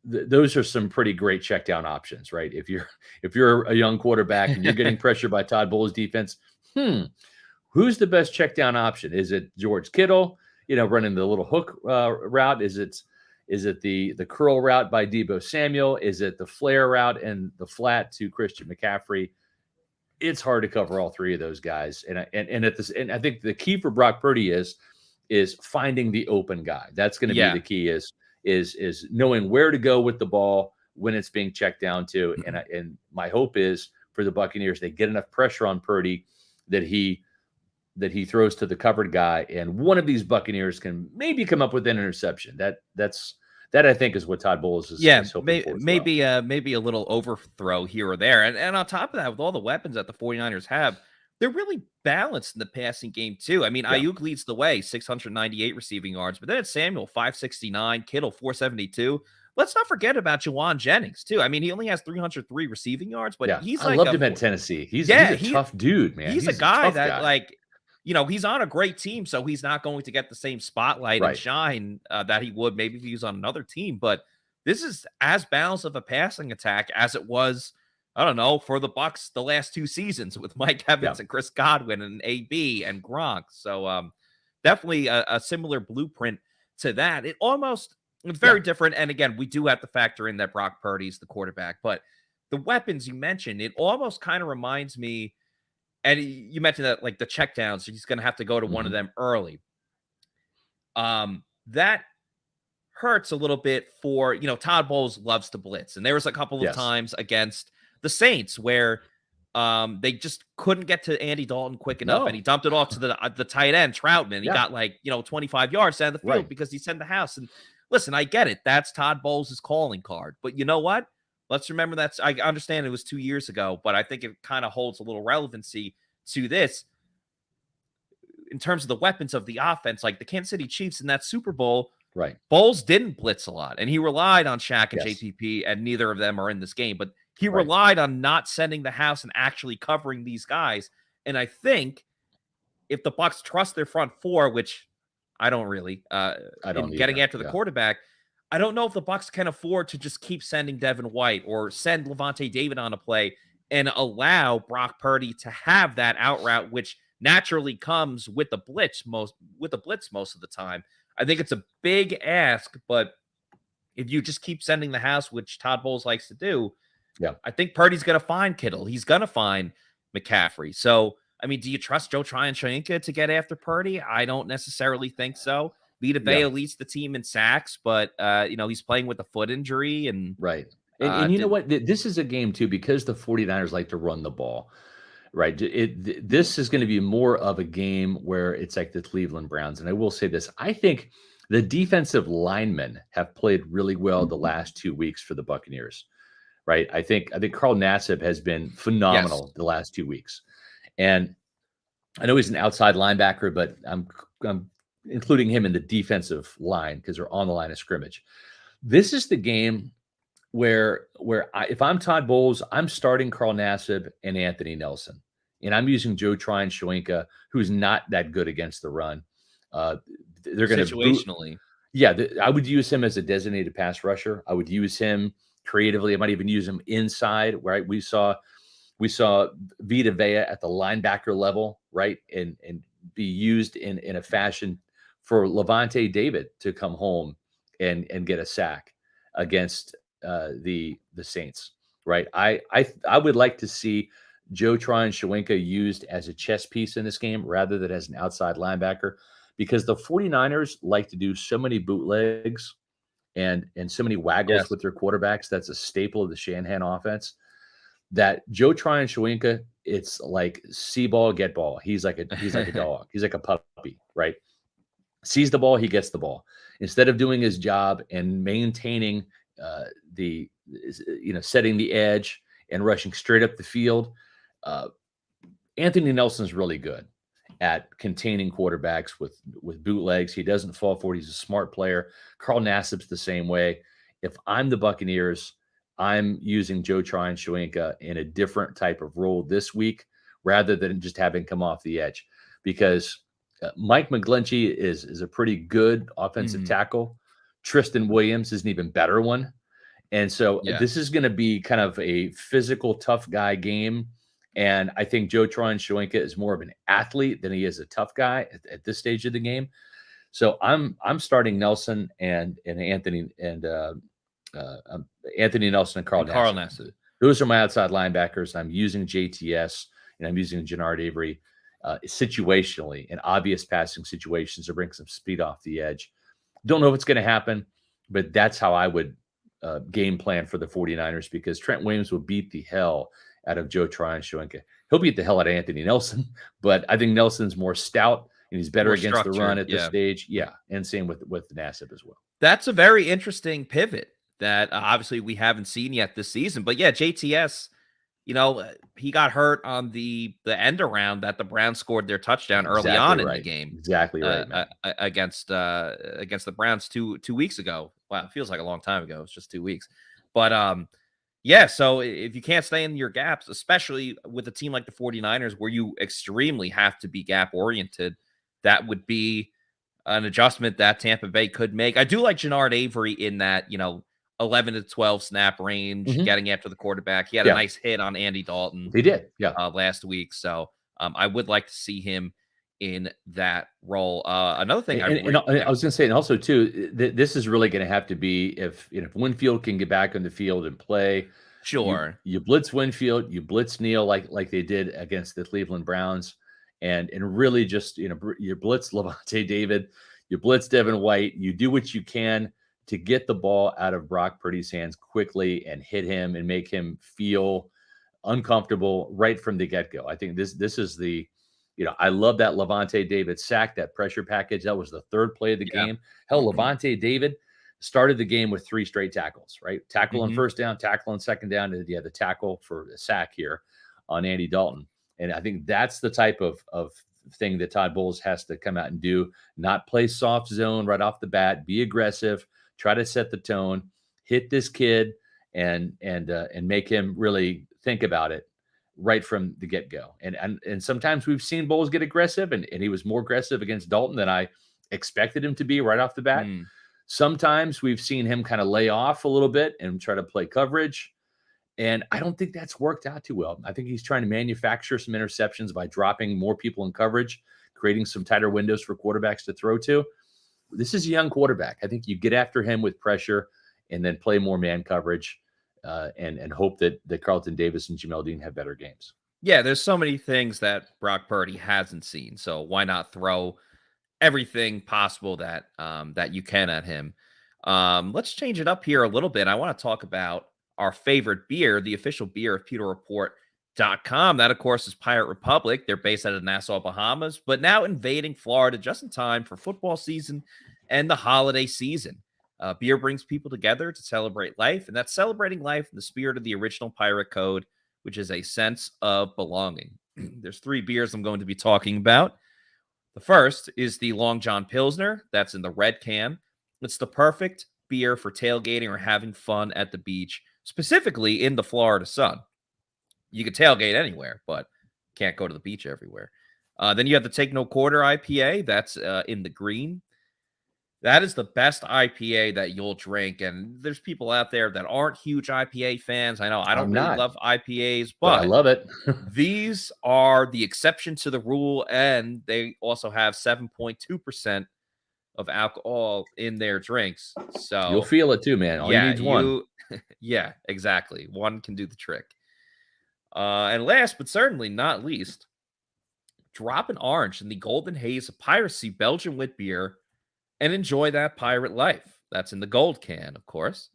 Those are some pretty great check down options, right? If you're a young quarterback and you're getting pressured by Todd Bowles' defense, who's the best check down option? Is it George Kittle, running the little hook route? Is it the curl route by Deebo Samuel? Is it the flare route and the flat to Christian McCaffrey? It's hard to cover all three of those guys. And I think the key for Brock Purdy is finding the open guy. That's going to be the key is knowing where to go with the ball when it's being checked down to. And my hope is for the Buccaneers, they get enough pressure on Purdy that he throws to the covered guy, and one of these Buccaneers can maybe come up with an interception. That I think is what Todd Bowles is hoping for. Maybe a little overthrow here or there. And on top of that, with all the weapons that the 49ers have, they're really balanced in the passing game too. I mean, Ayuk leads the way, 698 receiving yards, but then it's Samuel, 569, Kittle, 472. Let's not forget about Juwan Jennings too. I mean, he only has 303 receiving yards, but I loved him at Tennessee. He's a tough dude, man. He's a guy that he's on a great team, so he's not going to get the same spotlight and shine that he would maybe if he was on another team. But this is as balanced of a passing attack as it was, I don't know, for the Bucs the last 2 seasons with Mike Evans and Chris Godwin and AB and Gronk. So definitely a similar blueprint to that. It's very different. And again, we do have to factor in that Brock Purdy's the quarterback, but the weapons you mentioned, it almost kind of reminds me. And you mentioned that, like, the checkdowns, so he's going to have to go to one of them early. That hurts a little bit for, Todd Bowles loves to blitz. And there was a couple of times against the Saints where they just couldn't get to Andy Dalton quick enough. And he dumped it off to the tight end, Troutman. He got 25 yards down the field because he sent the house. And listen, I get it. That's Todd Bowles' calling card. But you know what? Let's remember I understand it was 2 years ago, but I think it kind of holds a little relevancy to this in terms of the weapons of the offense. Like the Kansas City Chiefs in that Super Bowl, Bowles didn't blitz a lot, and he relied on Shaq and JPP, and neither of them are in this game, but he relied on not sending the house and actually covering these guys. And I think if the Bucs trust their front four, which I don't really, getting after the quarterback, I don't know if the Bucs can afford to just keep sending Devin White or send Lavonte David on a play and allow Brock Purdy to have that out route, which naturally comes with the blitz most of the time. I think it's a big ask, but if you just keep sending the house, which Todd Bowles likes to do, I think Purdy's going to find Kittle. He's going to find McCaffrey. So, I mean, do you trust Joe Tryon-Shoyinka to get after Purdy? I don't necessarily think so. Vita leads the team in sacks, but he's playing with a foot injury and And you know what? This is a game too, because the 49ers like to run the ball, right? This is going to be more of a game where it's like the Cleveland Browns. And I will say this, I think the defensive linemen have played really well the last 2 weeks for the Buccaneers, right? I think Carl Nassib has been phenomenal the last 2 weeks. And I know he's an outside linebacker, but I'm including him in the defensive line because they're on the line of scrimmage. This is the game where if I'm Todd Bowles, I'm starting Carl Nassib and Anthony Nelson, and I'm using Joe Tryon-Shoyinka, who's not that good against the run. They're going to situationally, I would use him as a designated pass rusher. I would use him creatively. I might even use him inside. Right, we saw Vita Vea at the linebacker level, right, and be used in a fashion for Lavonte David to come home and get a sack against the Saints, right? I would like to see Joe Tryon-Shoyinka used as a chess piece in this game rather than as an outside linebacker, because the 49ers like to do so many bootlegs and so many waggles with their quarterbacks. That's a staple of the Shanahan offense. That Joe Tryon-Shoyinka, it's like see ball, get ball. He's like a dog. He's like a puppy, right? Sees the ball, he gets the ball. Instead of doing his job and maintaining setting the edge and rushing straight up the field, Anthony Nelson's really good at containing quarterbacks with bootlegs. He doesn't fall for it. He's a smart player. Carl Nassib's the same way. If I'm the Buccaneers, I'm using Joe Tryon-Shoyinka in a different type of role this week rather than just having come off the edge, because Mike McGlinchey is a pretty good offensive tackle. Tristan Williams is an even better one. And so this is going to be kind of a physical, tough guy game. And I think Joe Tryon-Shoyinka is more of an athlete than he is a tough guy at this stage of the game. So I'm starting Nelson and Anthony and Anthony Nelson and Carl Nassib. Those are my outside linebackers. I'm using JTS and I'm using Jannard Avery situationally in obvious passing situations to bring some speed off the edge. Don't know if it's going to happen, but that's how I would game plan for the 49ers, because Trent Williams will beat the hell out of Joe Tryon-Shoyinka. He'll beat the hell out of Anthony Nelson, but I think Nelson's more stout and he's better against the run at this stage. Yeah, and same with Nassib as well. That's a very interesting pivot that obviously we haven't seen yet this season. But yeah, JTS, he got hurt on the end around that the Browns scored their touchdown early on in the game. Exactly right, man. Against the Browns two weeks ago. Wow, it feels like a long time ago. It's just 2 weeks. But yeah, so if you can't stay in your gaps, especially with a team like the 49ers where you extremely have to be gap oriented, that would be an adjustment that Tampa Bay could make. I do like Jannard Avery in that, 11 to 12 snap range, getting after the quarterback. He had a nice hit on Andy Dalton. He did, last week. So I would like to see him in that role. Another thing, I was going to say, and also too, this is really going to have to be if Winfield can get back on the field and play. Sure, you blitz Winfield, you blitz Neal like they did against the Cleveland Browns, and really just you blitz Lavonte David, you blitz Devin White, you do what you can to get the ball out of Brock Purdy's hands quickly and hit him and make him feel uncomfortable right from the get-go. I think this is the, I love that Lavonte David sack, that pressure package. That was the third play of the game. Hell, Lavonte David started the game with 3 straight tackles, right? Tackle on first down, tackle on second down, and the tackle for a sack here on Andy Dalton. And I think that's the type of thing that Todd Bowles has to come out and do, not play soft zone right off the bat, be aggressive, try to set the tone, hit this kid and make him really think about it right from the get-go. And sometimes we've seen Bowles get aggressive, and he was more aggressive against Dalton than I expected him to be right off the bat. Sometimes we've seen him kind of lay off a little bit and try to play coverage. And I don't think that's worked out too well. I think he's trying to manufacture some interceptions by dropping more people in coverage, creating some tighter windows for quarterbacks to throw to. This is a young quarterback. I think you get after him with pressure and then play more man coverage and hope that Carlton Davis and Jamel Dean have better games. Yeah, there's so many things that Brock Purdy hasn't seen. So why not throw everything possible that you can at him? Let's change it up here a little bit. I want to talk about our favorite beer, the official beer of PewterReport.com. That, of course, is Pirate Republic. They're based out of Nassau, Bahamas, but now invading Florida just in time for football season and the holiday season. Beer brings people together to celebrate life, and that's celebrating life in the spirit of the original Pirate Code, which is a sense of belonging. There's 3 beers I'm going to be talking about. The first is the Long John Pilsner. That's in the red can. It's the perfect beer for tailgating or having fun at the beach, specifically in the Florida sun. You could tailgate anywhere, but can't go to the beach everywhere. Then you have the Take No Quarter IPA. That's in the green. That is the best IPA that you'll drink. And there's people out there that aren't huge IPA fans. I know I don't really love IPAs, but I love it. These are the exception to the rule. And they also have 7.2% of alcohol in their drinks. So you'll feel it too, man. All you need is one. Yeah, exactly. One can do the trick. And last but certainly not least, drop an orange in the golden haze of piracy Belgian wit beer and enjoy that pirate life. That's in the gold can, of course.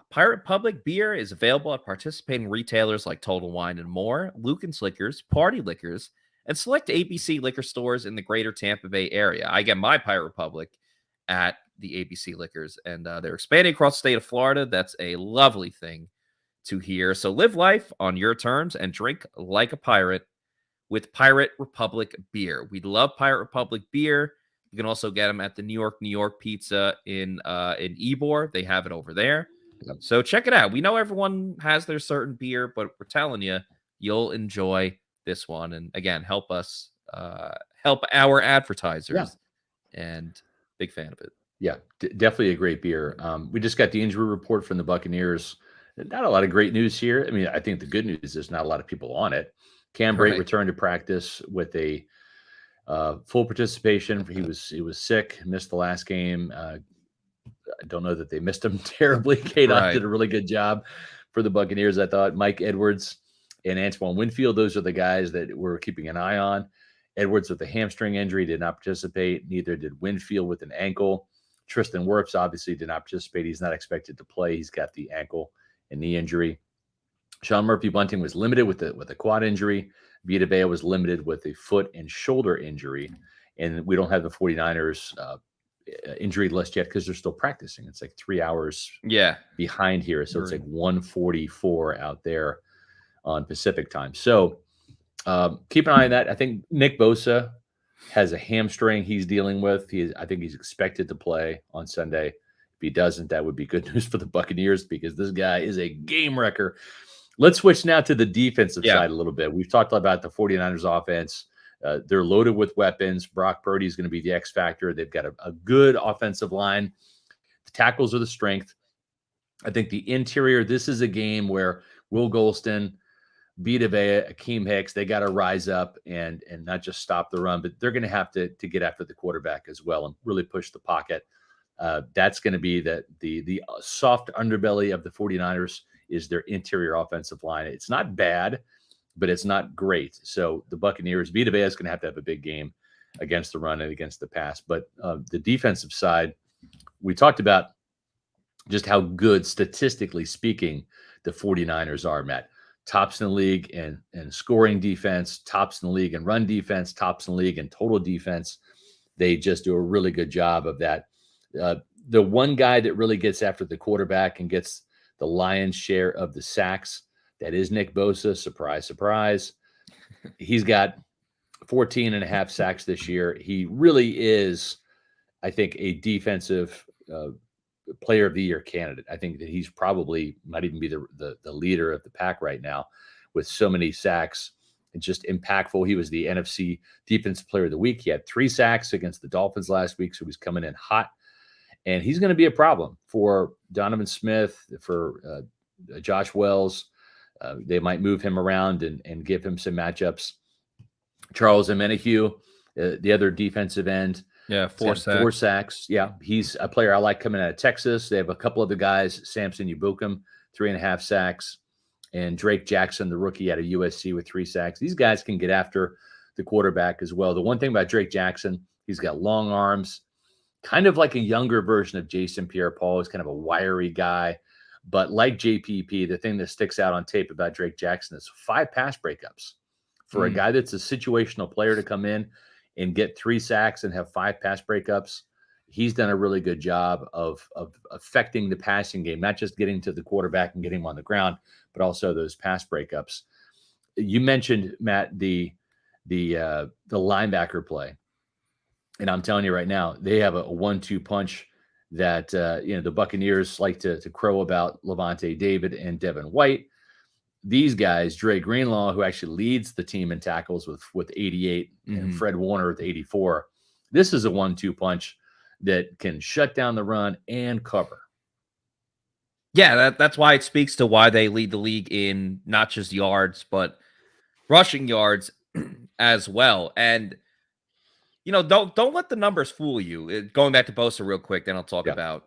Pirate Republic beer is available at participating retailers like Total Wine and More, Lucan's Liquors, Party Liquors, and select ABC liquor stores in the greater Tampa Bay area. I get my Pirate Republic at the ABC Liquors, and they're expanding across the state of Florida. That's a lovely thing to hear. So live life on your terms and drink like a pirate with Pirate Republic beer. We love Pirate Republic beer. You can also get them at the New York Pizza in Ybor. They have it over there. So check it out. We know everyone has their certain beer, but we're telling you, you'll enjoy this one. And again, help us help our advertisers. Yeah. And big fan of it. Yeah, definitely a great beer. We just got the injury report from the Buccaneers. Not a lot of great news here. I mean, I think the good news is not a lot of people on it. Cam Brate returned to practice with a full participation. He was sick, missed the last game. I don't know that they missed him terribly. Cade did a really good job for the Buccaneers, I thought. Mike Edwards and Antoine Winfield, those are the guys that we're keeping an eye on. Edwards with a hamstring injury did not participate. Neither did Winfield with an ankle. Tristan Wirfs obviously did not participate. He's not expected to play. He's got the ankle and knee injury. Sean Murphy-Bunting was limited with a quad injury. Vita was limited with a foot and shoulder injury. And we don't have the 49ers injury list yet because they're still practicing. It's like 3 hours behind here. So it's like 1:44 out there on Pacific time. So keep an eye on that. I think Nick Bosa has a hamstring he's dealing with. I think he's expected to play on Sunday. If he doesn't, that would be good news for the Buccaneers because this guy is a game wrecker. Let's switch now to the defensive side a little bit. We've talked about the 49ers offense. They're loaded with weapons. Brock Purdy is going to be the X factor. They've got a good offensive line. The tackles are the strength. I think the interior, this is a game where Will Golston, Vita, Akeem Hicks, they got to rise up and not just stop the run, but they're going to have to get after the quarterback as well and really push the pocket. That's going to be the soft underbelly of the 49ers is their interior offensive line. It's not bad, but it's not great. So the Buccaneers, Vita is going to have a big game against the run and against the pass. But the defensive side, we talked about just how good, statistically speaking, the 49ers are, Matt. Tops in the league in scoring defense, tops in the league in run defense, tops in the league in total defense. They just do a really good job of that. The one guy that really gets after the quarterback and gets the lion's share of the sacks, that is Nick Bosa. Surprise, surprise. He's got 14 and a half sacks this year. He really is, I think, a defensive player of the year candidate. I think that he's probably might even be the leader of the pack right now with so many sacks. It's just impactful. He was the NFC Defensive Player of the Week. He had 3 sacks against the Dolphins last week, so he's coming in hot. And he's going to be a problem for Donovan Smith, for Josh Wells. They might move him around and give him some matchups. Charles Omenihu, the other defensive end. Yeah, 4 sacks. 4 sacks. Yeah, he's a player I like coming out of Texas. They have a couple other guys, Samson Ubukum, 3.5 sacks, and Drake Jackson, the rookie out of USC, with 3 sacks. These guys can get after the quarterback as well. The one thing about Drake Jackson, he's got long arms, kind of like a younger version of Jason Pierre-Paul. He's kind of a wiry guy. But like JPP, the thing that sticks out on tape about Drake Jackson is 5 pass breakups. For a guy that's a situational player to come in and get 3 sacks and have 5 pass breakups, he's done a really good job of affecting the passing game, not just getting to the quarterback and getting him on the ground, but also those pass breakups. You mentioned, Matt, the linebacker play. And I'm telling you right now, they have a 1-2 punch that the Buccaneers like to crow about Lavonte David and Devin White. These guys, Dre Greenlaw, who actually leads the team in tackles with 88, and Fred Warner with 84. This is a 1-2 punch that can shut down the run and cover. Yeah, that's why it speaks to why they lead the league in not just yards, but rushing yards as well. And don't let the numbers fool you. Going back to Bosa real quick, then I'll talk about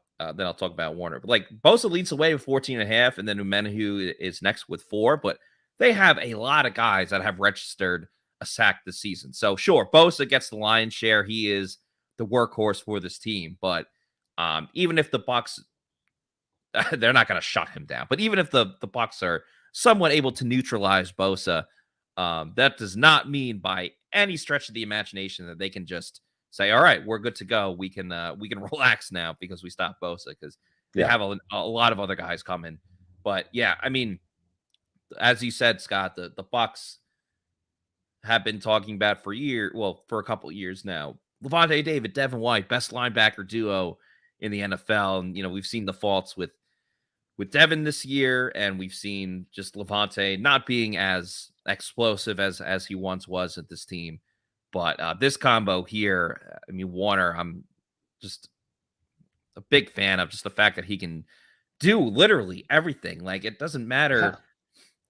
Warner. But like Bosa leads the way with 14.5, and then Omenihu is next with 4. But they have a lot of guys that have registered a sack this season. So sure, Bosa gets the lion's share. He is the workhorse for this team. But even if the Bucs, they're not going to shut him down. But even if the Bucs are somewhat able to neutralize Bosa, that does not mean by any stretch of the imagination that they can just say, all right, we're good to go. We can relax now because we stopped Bosa, because they have a lot of other guys coming. But yeah, I mean, as you said, Scott, the Bucs have been talking about for a couple of years now. Lavonte David, Devin White, best linebacker duo in the NFL. And, we've seen the faults with Devin this year, and we've seen just Lavonte not being as explosive as he once was at this team. But this combo here, I mean, Warner, I'm just a big fan of just the fact that he can do literally everything. Like, it doesn't matter.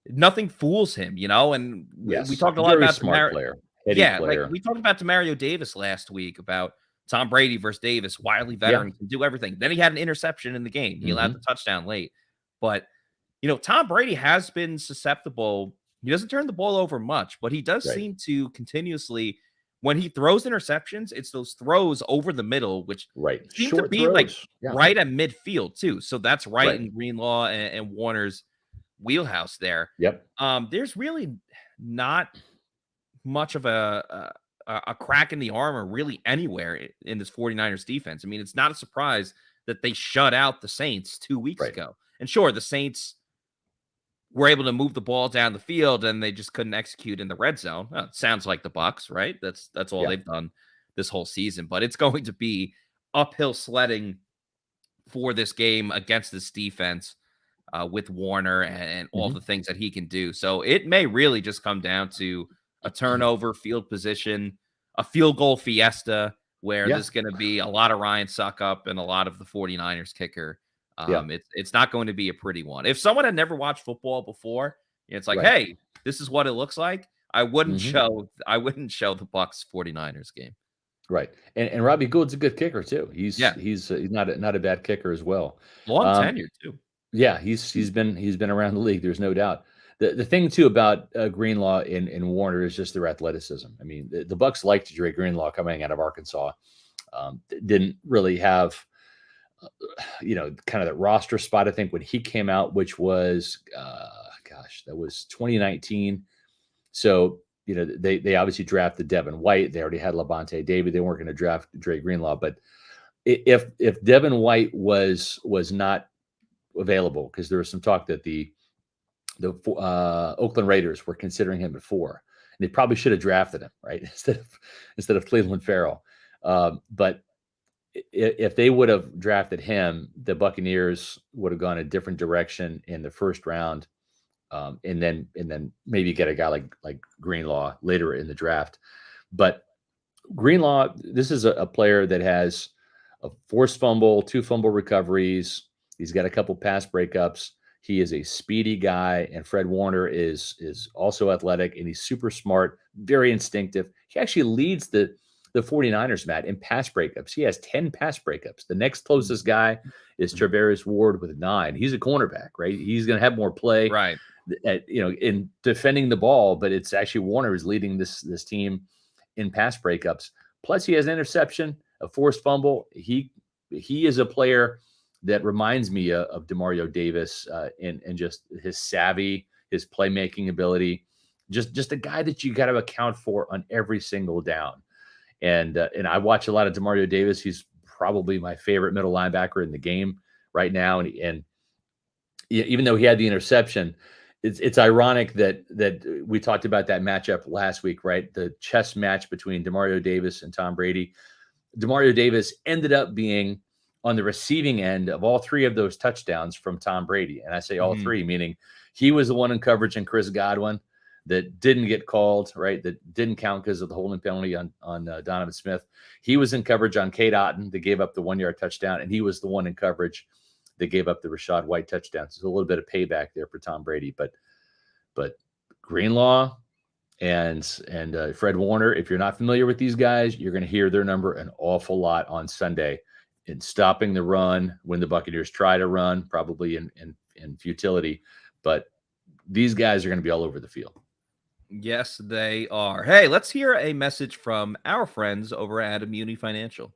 Nothing fools him, and we talked a lot about smart player. Like we talked about Demario Davis last week about Tom Brady versus Davis, wily veteran, can do everything. Then he had an interception in the game. He allowed the touchdown late. But, Tom Brady has been susceptible. He doesn't turn the ball over much, but he does seem to continuously, when he throws interceptions, it's those throws over the middle, which seem to be throws. Right at midfield too. So that's right in Greenlaw and Warner's wheelhouse there. Yep. There's really not much of a crack in the armor really anywhere in this 49ers defense. I mean, it's not a surprise that they shut out the Saints 2 weeks ago. And sure, the Saints were able to move the ball down the field and they just couldn't execute in the red zone. Well, it sounds like the Bucs, right? That's all they've done this whole season, but it's going to be uphill sledding for this game against this defense. With Warner and all the things that he can do. So it may really just come down to a turnover, field position, a field goal fiesta, where there's going to be a lot of Ryan Suckup and a lot of the 49ers kicker. It's not going to be a pretty one. If someone had never watched football before, it's like, hey, this is what it looks like. I wouldn't show the Bucs 49ers game. Right. And Robbie Gould's a good kicker too. He's not a bad kicker as well. Long tenure too. Yeah, he's been around the league. There's no doubt. The thing too about Greenlaw and Warner is just their athleticism. I mean, the Bucs liked Dre Greenlaw coming out of Arkansas. Didn't really have, kind of that roster spot. I think when he came out, which was, that was 2019. So they obviously drafted Devin White. They already had Lavonte David. They weren't going to draft Dre Greenlaw, but if Devin White was not available, because there was some talk that the Oakland Raiders were considering him at 4, and they probably should have drafted him right instead of Cleveland Farrell. But if they would have drafted him, the Buccaneers would have gone a different direction in the first round, and then maybe get a guy like Greenlaw later in the draft. But Greenlaw, this is a player that has a forced fumble, 2 fumble recoveries. He's got a couple pass breakups. He is a speedy guy, and Fred Warner is also athletic, and he's super smart, very instinctive. He actually leads the 49ers, Matt, in pass breakups. He has 10 pass breakups. The next closest guy is Travarius Ward with 9. He's a cornerback, right? He's going to have more play, right? In defending the ball, but it's actually Warner is leading this team in pass breakups. Plus, he has an interception, a forced fumble. He is a player that reminds me of Demario Davis and just his savvy, his playmaking ability, just a guy that you got to account for on every single down. And I watch a lot of Demario Davis. He's probably my favorite middle linebacker in the game right now. And even though he had the interception, it's ironic that we talked about that matchup last week, right? The chess match between Demario Davis and Tom Brady. Demario Davis ended up being on the receiving end of all 3 of those touchdowns from Tom Brady. And I say all 3, meaning he was the one in coverage in Chris Godwin that didn't get called, right? That didn't count because of the holding penalty on Donovan Smith. He was in coverage on Cade Otton that gave up the 1-yard touchdown, and he was the one in coverage that gave up the Rachaad White touchdown. So a little bit of payback there for Tom Brady. But Greenlaw and Fred Warner, if you're not familiar with these guys, you're going to hear their number an awful lot on Sunday in stopping the run when the Buccaneers try to run, probably in futility. But these guys are going to be all over the field. Yes, they are. Hey, let's hear a message from our friends over at Immuni Financial.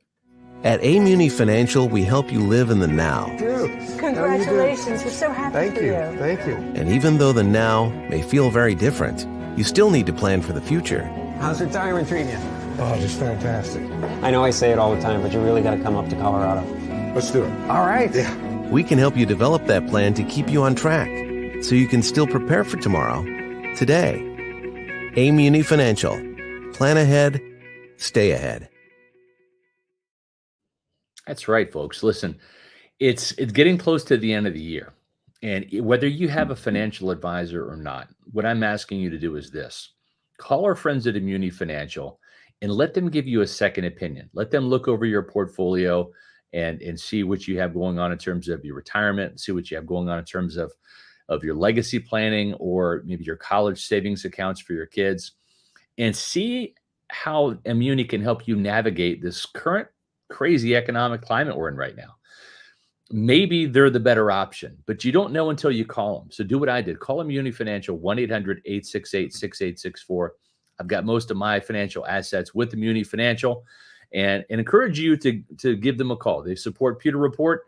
At Amuni Financial, we help you live in the now. Dude, Congratulations. We're so happy for you. Thank you. And even though the now may feel very different, you still need to plan for the future. How's retirement treating you? Oh, just fantastic. I know I say it all the time, but you really got to come up to Colorado. Let's do it. All right. Yeah. We can help you develop that plan to keep you on track, so you can still prepare for tomorrow, today. Amuni Financial. Plan ahead, stay ahead. That's right, folks. Listen, it's getting close to the end of the year. And whether you have a financial advisor or not, what I'm asking you to do is this. Call our friends at Immuni Financial and let them give you a second opinion. Let them look over your portfolio and see what you have going on in terms of your retirement, see what you have going on in terms of your legacy planning or maybe your college savings accounts for your kids, and see how Immuni can help you navigate this current crazy economic climate we're in right now. Maybe they're the better option, but you don't know until you call them. So do what I did. Call Immuni Financial, 1-800-868-6864. I've got most of my financial assets with Immuni Financial, and encourage you to give them a call. They support Pewter Report,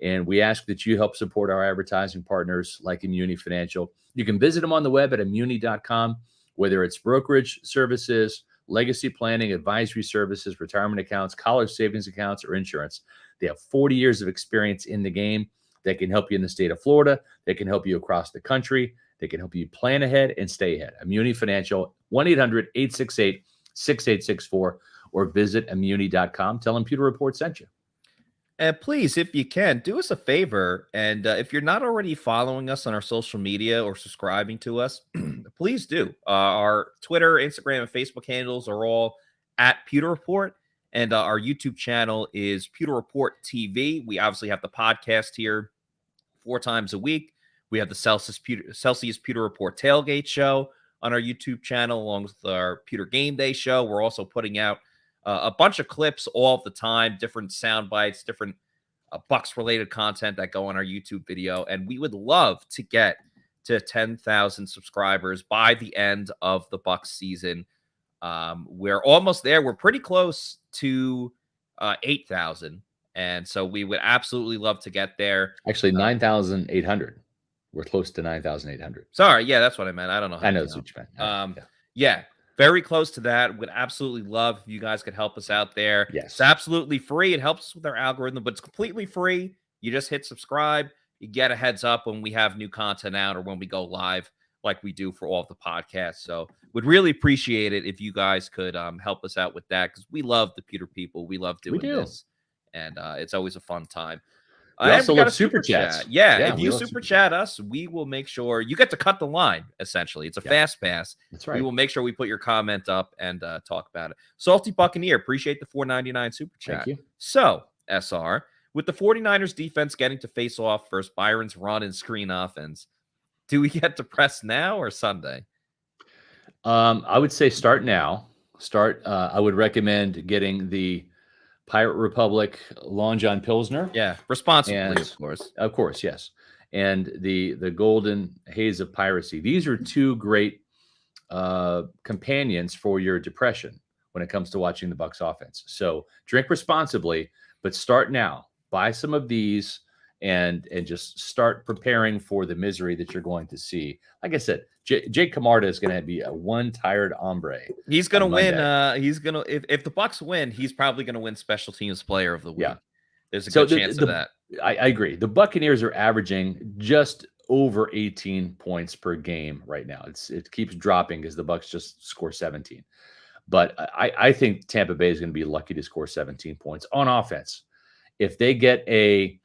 and we ask that you help support our advertising partners like Immuni Financial. You can visit them on the web at immuni.com, whether it's brokerage services, legacy planning, advisory services, retirement accounts, college savings accounts, or insurance. They have 40 years of experience in the game. They can help you in the state of Florida. They can help you across the country. They can help you plan ahead and stay ahead. Immuni Financial, 1-800-868-6864, or visit immuni.com. Tell them Pewter Report sent you. And please, if you can, do us a favor. And if you're not already following us on our social media or subscribing to us, please do. Our Twitter, Instagram, and Facebook handles are all at Pewter Report. And our YouTube channel is Pewter Report TV. We obviously have the podcast here 4 times a week. We have the Celsius Pewter Report tailgate show on our YouTube channel, along with our Pewter Game Day show. We're also putting out a bunch of clips all the time, different sound bites, different Bucs related content that go on our YouTube video. And we would love to get to 10,000 subscribers by the end of the Bucs season. We're almost there. We're pretty close to 8,000. And so we would absolutely love to get there. Actually, 9,800. We're close to 9,800. Sorry. Yeah, that's what I meant. I don't know. I know that's what you meant. Yeah, very close to that. Would absolutely love if you guys could help us out there. Yes. It's absolutely free. It helps us with our algorithm, but it's completely free. You just hit subscribe. You get a heads up when we have new content out or when we go live like we do for all of the podcasts. So would really appreciate it if you guys could help us out with that, because we love the Pewter people. We love doing this, and it's always a fun time. We also love super chats. Yeah, if you super chat us, we will make sure you get to cut the line, essentially. It's a fast pass. That's right. We will make sure we put your comment up and talk about it. Salty Buccaneer, appreciate the $4.99 super chat. Thank you. So, SR, with the 49ers defense getting to face off versus Byron's run and screen offense, do we get to press now or Sunday? I would say start now. I would recommend getting the Pirate Republic Long John Pilsner. Yeah, responsibly, of course. Of course, yes. And the Golden Haze of Piracy. These are 2 great companions for your depression when it comes to watching the Bucs offense. So drink responsibly, but start now. Buy some of these and just start preparing for the misery that you're going to see. Like I said, Jake Camarda is going to be a one tired hombre. He's going to win. If the Bucs win, he's probably going to win Special Teams Player of the Week. Yeah. There's a good chance of that. I agree. The Buccaneers are averaging just over 18 points per game right now. It keeps dropping as the Bucs just score 17. But I think Tampa Bay is going to be lucky to score 17 points on offense. If they get a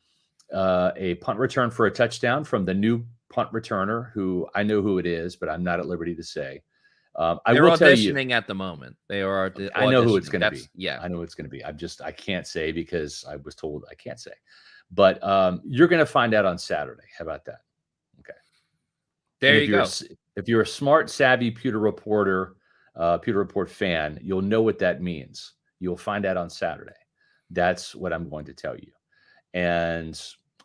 punt return for a touchdown from the new punt returner, who I know who it is, but I'm not at liberty to say. They're auditioning at the moment. They are. I know who it's going to be. Yeah, I know who it's going to be. I can't say because I was told I can't say. But you're going to find out on Saturday. How about that? Okay. There you go. If you're a smart, savvy Pewter Report fan, you'll know what that means. You'll find out on Saturday. That's what I'm going to tell you. And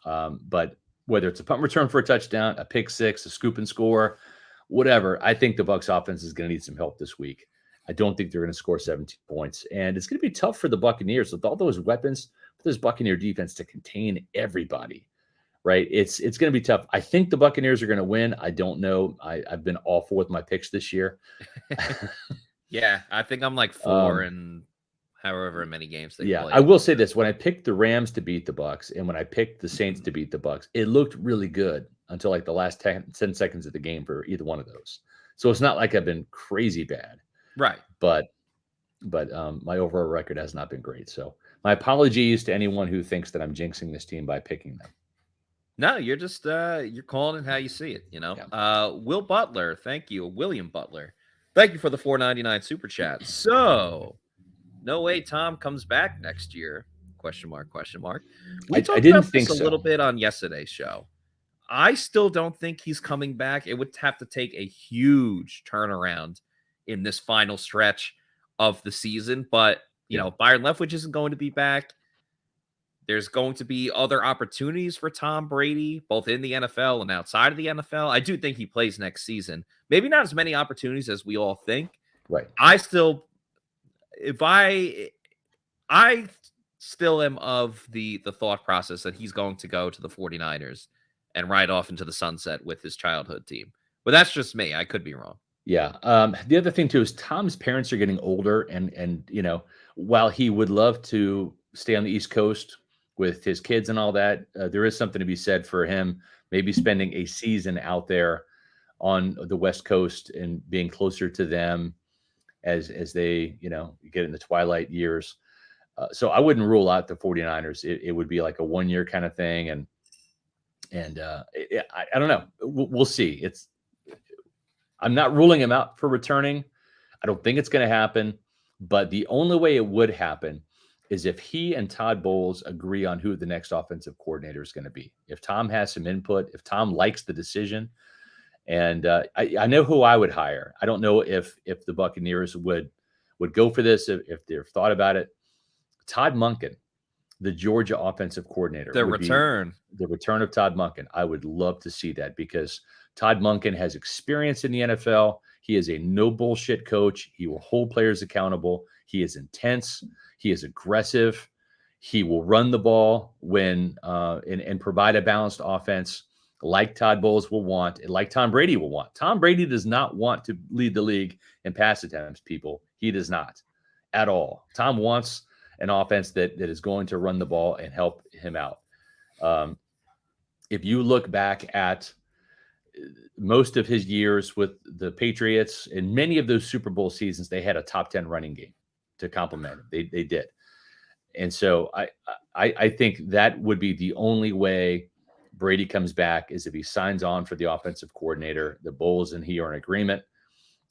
but whether it's a punt return for a touchdown, a pick six, a scoop and score, whatever. I think the Bucs offense is going to need some help this week. I don't think they're going to score 17 points. And it's going to be tough for the Buccaneers with all those weapons, for this Buccaneer defense to contain everybody, right? It's going to be tough. I think the Buccaneers are going to win. I don't know. I've been awful with my picks this year. Yeah, I think I'm like 4 in however many games they play. I will say this. When I picked the Rams to beat the Bucs and when I picked the Saints to beat the Bucs, it looked really good until like the last 10 seconds of the game for either one of those. So it's not like I've been crazy bad. Right. But my overall record has not been great. So my apologies to anyone who thinks that I'm jinxing this team by picking them. No, you're just you're calling it how you see it, you know. Yeah. Will Butler, thank you. William Butler. Thank you for the $4.99 super chat. So, no way Tom comes back next year? Question mark. We talked didn't about think this so. a little bit on yesterday's show. I still don't think he's coming back. It would have to take a huge turnaround in this final stretch of the season. But, you know, Byron Leftwich isn't going to be back. There's going to be other opportunities for Tom Brady, both in the NFL and outside of the NFL. I do think he plays next season. Maybe not as many opportunities as we all think. Right. I still am of the thought process that he's going to go to the 49ers and ride off into the sunset with his childhood team. But that's just me. I could be wrong. Yeah. The other thing too is Tom's parents are getting older, and you know, while he would love to stay on the East Coast with his kids and all that, there is something to be said for him maybe spending a season out there on the West Coast and being closer to them as they, you know, get in the twilight years. So I wouldn't rule out the 49ers. It would be like a 1-year kind of thing, and I don't know. We'll see. I'm not ruling him out for returning. I don't think it's going to happen, but the only way it would happen is if he and Todd Bowles agree on who the next offensive coordinator is going to be. If Tom has some input, if Tom likes the decision, and I know who I would hire. I don't know if the Buccaneers would go for this, if they've thought about it. Todd Monken, the Georgia offensive coordinator. The return of Todd Monken. I would love to see that because Todd Monken has experience in the NFL. He is a no bullshit coach. He will hold players accountable. He is intense. He is aggressive. He will run the ball when and provide a balanced offense like Todd Bowles will want and like Tom Brady will want. Tom Brady does not want to lead the league in pass attempts, people. He does not at all. Tom wants an offense that is going to run the ball and help him out. If you look back at most of his years with the Patriots, in many of those Super Bowl seasons, they had a top 10 running game to complement him. They did. And so I think that would be the only way Brady comes back is if he signs on for the offensive coordinator. The Bowles and he are in agreement.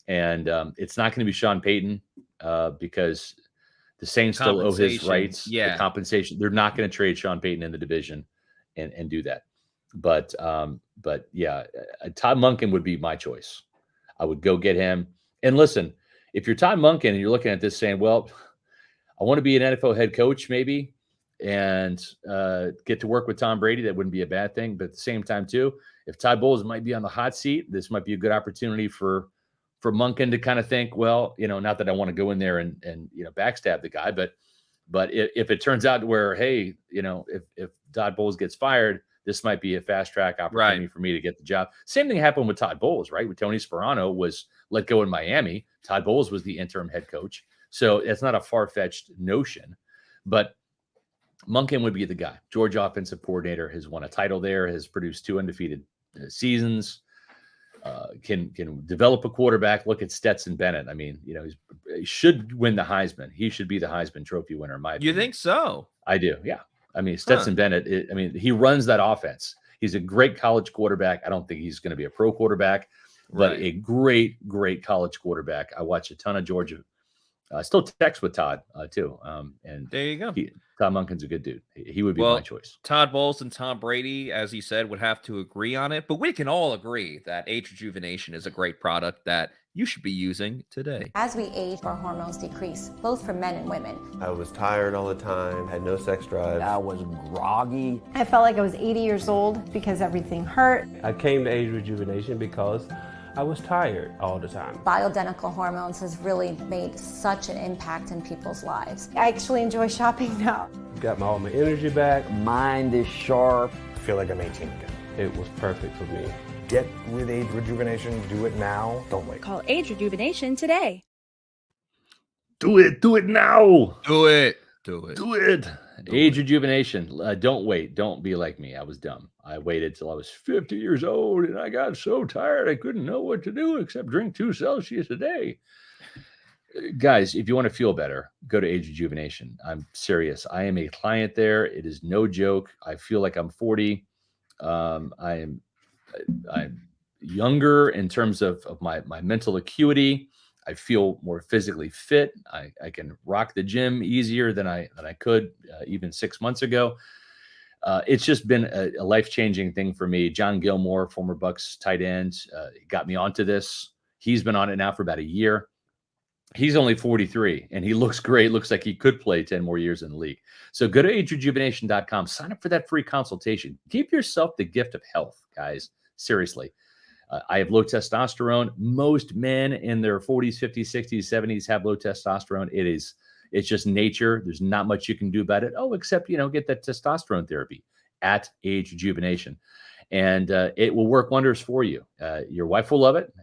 And it's not going to be Sean Payton because the Saints still owe his rights. Yeah. The compensation. They're not going to trade Sean Payton in the division and do that. But yeah, Todd Monken would be my choice. I would go get him. And listen, if you're Todd Monken and you're looking at this saying, well, I want to be an NFL head coach maybe and get to work with Tom Brady, that wouldn't be a bad thing. But at the same time, too, if Todd Bowles might be on the hot seat, this might be a good opportunity for Monken to kind of think, well, you know, not that I want to go in there and you know, backstab the guy, but if it turns out where, hey, you know, if Todd Bowles gets fired, this might be a fast track opportunity for me to get the job. Same thing happened with Todd Bowles, right? With Tony Sperano was let go in Miami. Todd Bowles was the interim head coach. So it's not a far-fetched notion, but Monken would be the guy. Georgia offensive coordinator, has won a title there, has produced 2 undefeated seasons, can develop a quarterback. Look at Stetson Bennett. I mean, you know, he should win the Heisman. He should be the Heisman Trophy winner, in my opinion. You think so? I do, yeah. I mean, Stetson Bennett, he runs that offense. He's a great college quarterback. I don't think he's going to be a pro quarterback, but a great, great college quarterback. I watch a ton of Georgia. I still text with Todd, too. And there you go. Todd Monken's a good dude. He would be my choice. Todd Bowles and Tom Brady, as he said, would have to agree on it. But we can all agree that age rejuvenation is a great product that you should be using today. As we age, our hormones decrease, both for men and women. I was tired all the time, had no sex drive. I was groggy. I felt like I was 80 years old because everything hurt. I came to age rejuvenation because I was tired all the time. Bioidentical hormones has really made such an impact in people's lives. I actually enjoy shopping now. Got all my energy back. Mind is sharp. I feel like I'm 18 again. It was perfect for me. Get with Age Rejuvenation. Do it now. Don't wait. Call Age Rejuvenation today. Do it. Do it now. Do it. Age Rejuvenation. Don't wait. Don't be like me. I was dumb. I waited till I was 50 years old, and I got so tired I couldn't know what to do except drink 2 Celsius a day. Guys, if you want to feel better, go to Age Rejuvenation. I'm serious. I am a client there. It is no joke. I feel like I'm 40. I'm younger in terms of my mental acuity. I feel more physically fit. I can rock the gym easier than I could even 6 months ago. It's just been a life-changing thing for me. John Gilmore, former Bucs tight end, got me onto this. He's been on it now for about a year. He's only 43, and he looks great. Looks like he could play 10 more years in the league. So go to agerejuvenation.com. Sign up for that free consultation. Give yourself the gift of health, guys. Seriously. I have low testosterone. Most men in their 40s, 50s, 60s, 70s have low testosterone. It's just nature. There's not much you can do about it. Oh, except, get that testosterone therapy at Age Rejuvenation. And it will work wonders for you. Your wife will love it.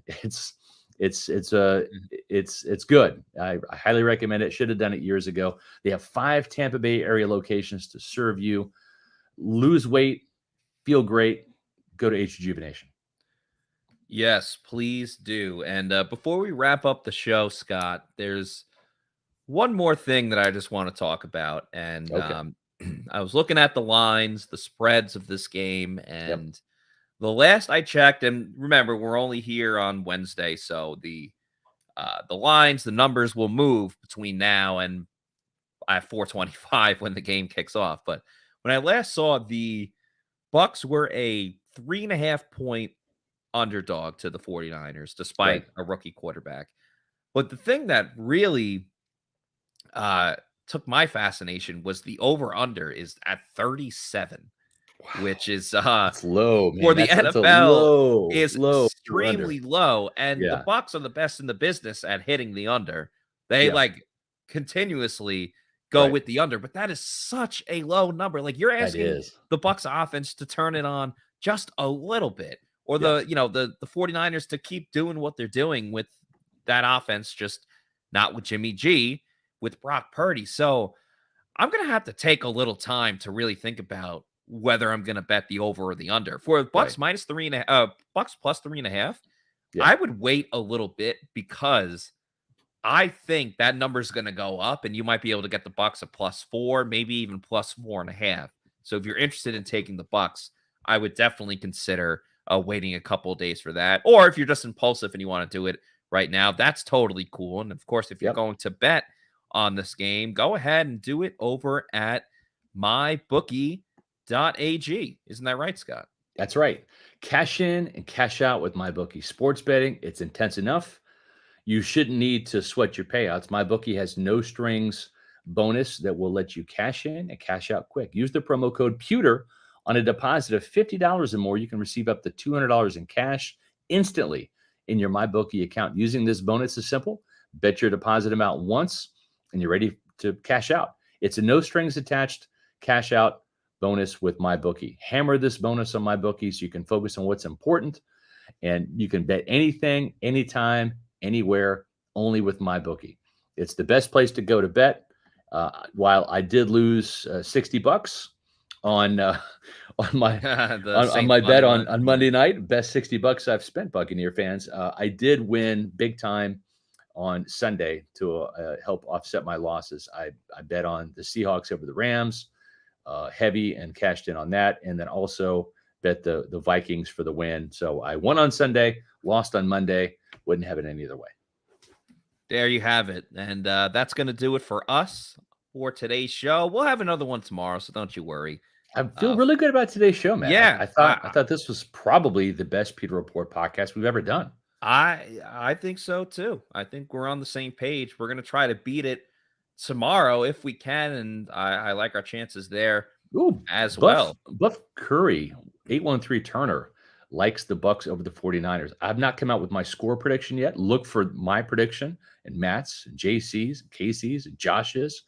It's good. I highly recommend it. Should have done it years ago. They have 5 Tampa Bay area locations to serve you. Lose weight, feel great. Go to Age Rejuvenation. Yes, please do. And before we wrap up the show, Scott, there's one more thing that I just want to talk about. And okay. I was looking at the lines, the spreads of this game, and the last I checked, and remember, we're only here on Wednesday, so the lines, the numbers will move between now and at 4:25 when the game kicks off. But when I last saw, the Bucs were a 3.5-point underdog to the 49ers, despite a rookie quarterback. But the thing that really took my fascination was the over-under is at 37. Wow. Which is it's low, man. For the NFL is extremely under. Low. And the Bucs are the best in the business at hitting the under. They continuously go with the under, but that is such a low number. Like, you're asking the Bucs offense to turn it on just a little bit, or the 49ers to keep doing what they're doing with that offense, just not with Jimmy G, with Brock Purdy. So I'm going to have to take a little time to really think about whether I'm going to bet the over or the under. For Bucs minus 3.5, Bucs plus 3.5, I would wait a little bit, because I think that number is going to go up, and you might be able to get the Bucs at +4, maybe even +4.5. So if you're interested in taking the Bucs, I would definitely consider waiting a couple of days for that. Or if you're just impulsive and you want to do it right now, that's totally cool. And of course, if you're going to bet on this game, go ahead and do it over at mybookie.ag. Isn't that right, Scott? That's right. Cash in and cash out with MyBookie. Sports betting, it's intense enough. You shouldn't need to sweat your payouts. MyBookie has no strings bonus that will let you cash in and cash out quick. Use the promo code Pewter on a deposit of $50 or more. You can receive up to $200 in cash instantly in your MyBookie account. Using this bonus is simple. Bet your deposit amount once, and you're ready to cash out. It's a no strings attached cash out bonus with MyBookie. Hammer this bonus on MyBookie so you can focus on what's important, and you can bet anything, anytime, anywhere, only with MyBookie. It's the best place to go to bet. While I did lose $60 on my bet on Monday night, best $60 I've spent, Buccaneer fans. I did win big time on Sunday to help offset my losses. I bet on the Seahawks over the Rams, heavy, and cashed in on that, and then also bet the Vikings for the win. So I won on Sunday, lost on Monday. Wouldn't have it any other way. There you have it. And that's going to do it for us for today's show. We'll have another one tomorrow, so don't you worry. I feel really good about today's show, man. Yeah. I thought this was probably the best Pewter Report podcast we've ever done. I think so too. I think we're on the same page. We're going to try to beat it tomorrow if we can, and I like our chances there as well. Buff Curry, 813 Turner. likes the Bucs over the 49ers. I've not come out with my score prediction yet. Look for my prediction and Matt's, and JC's, and Casey's, and Josh's,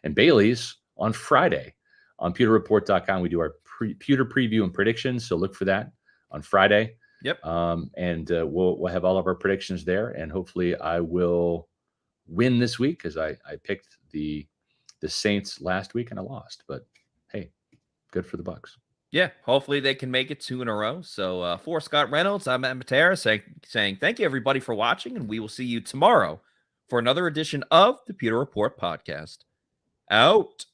and Bailey's on Friday on pewterreport.com. We do our pewter preview and predictions, so look for that on Friday. Yep. And we'll have all of our predictions there, and hopefully I will win this week because I picked the Saints last week and I lost. But hey, good for the Bucs. Yeah, hopefully they can make it 2 in a row. So for Scott Reynolds, I'm Matt Matera saying thank you everybody for watching, and we will see you tomorrow for another edition of the Pewter Report podcast. Out.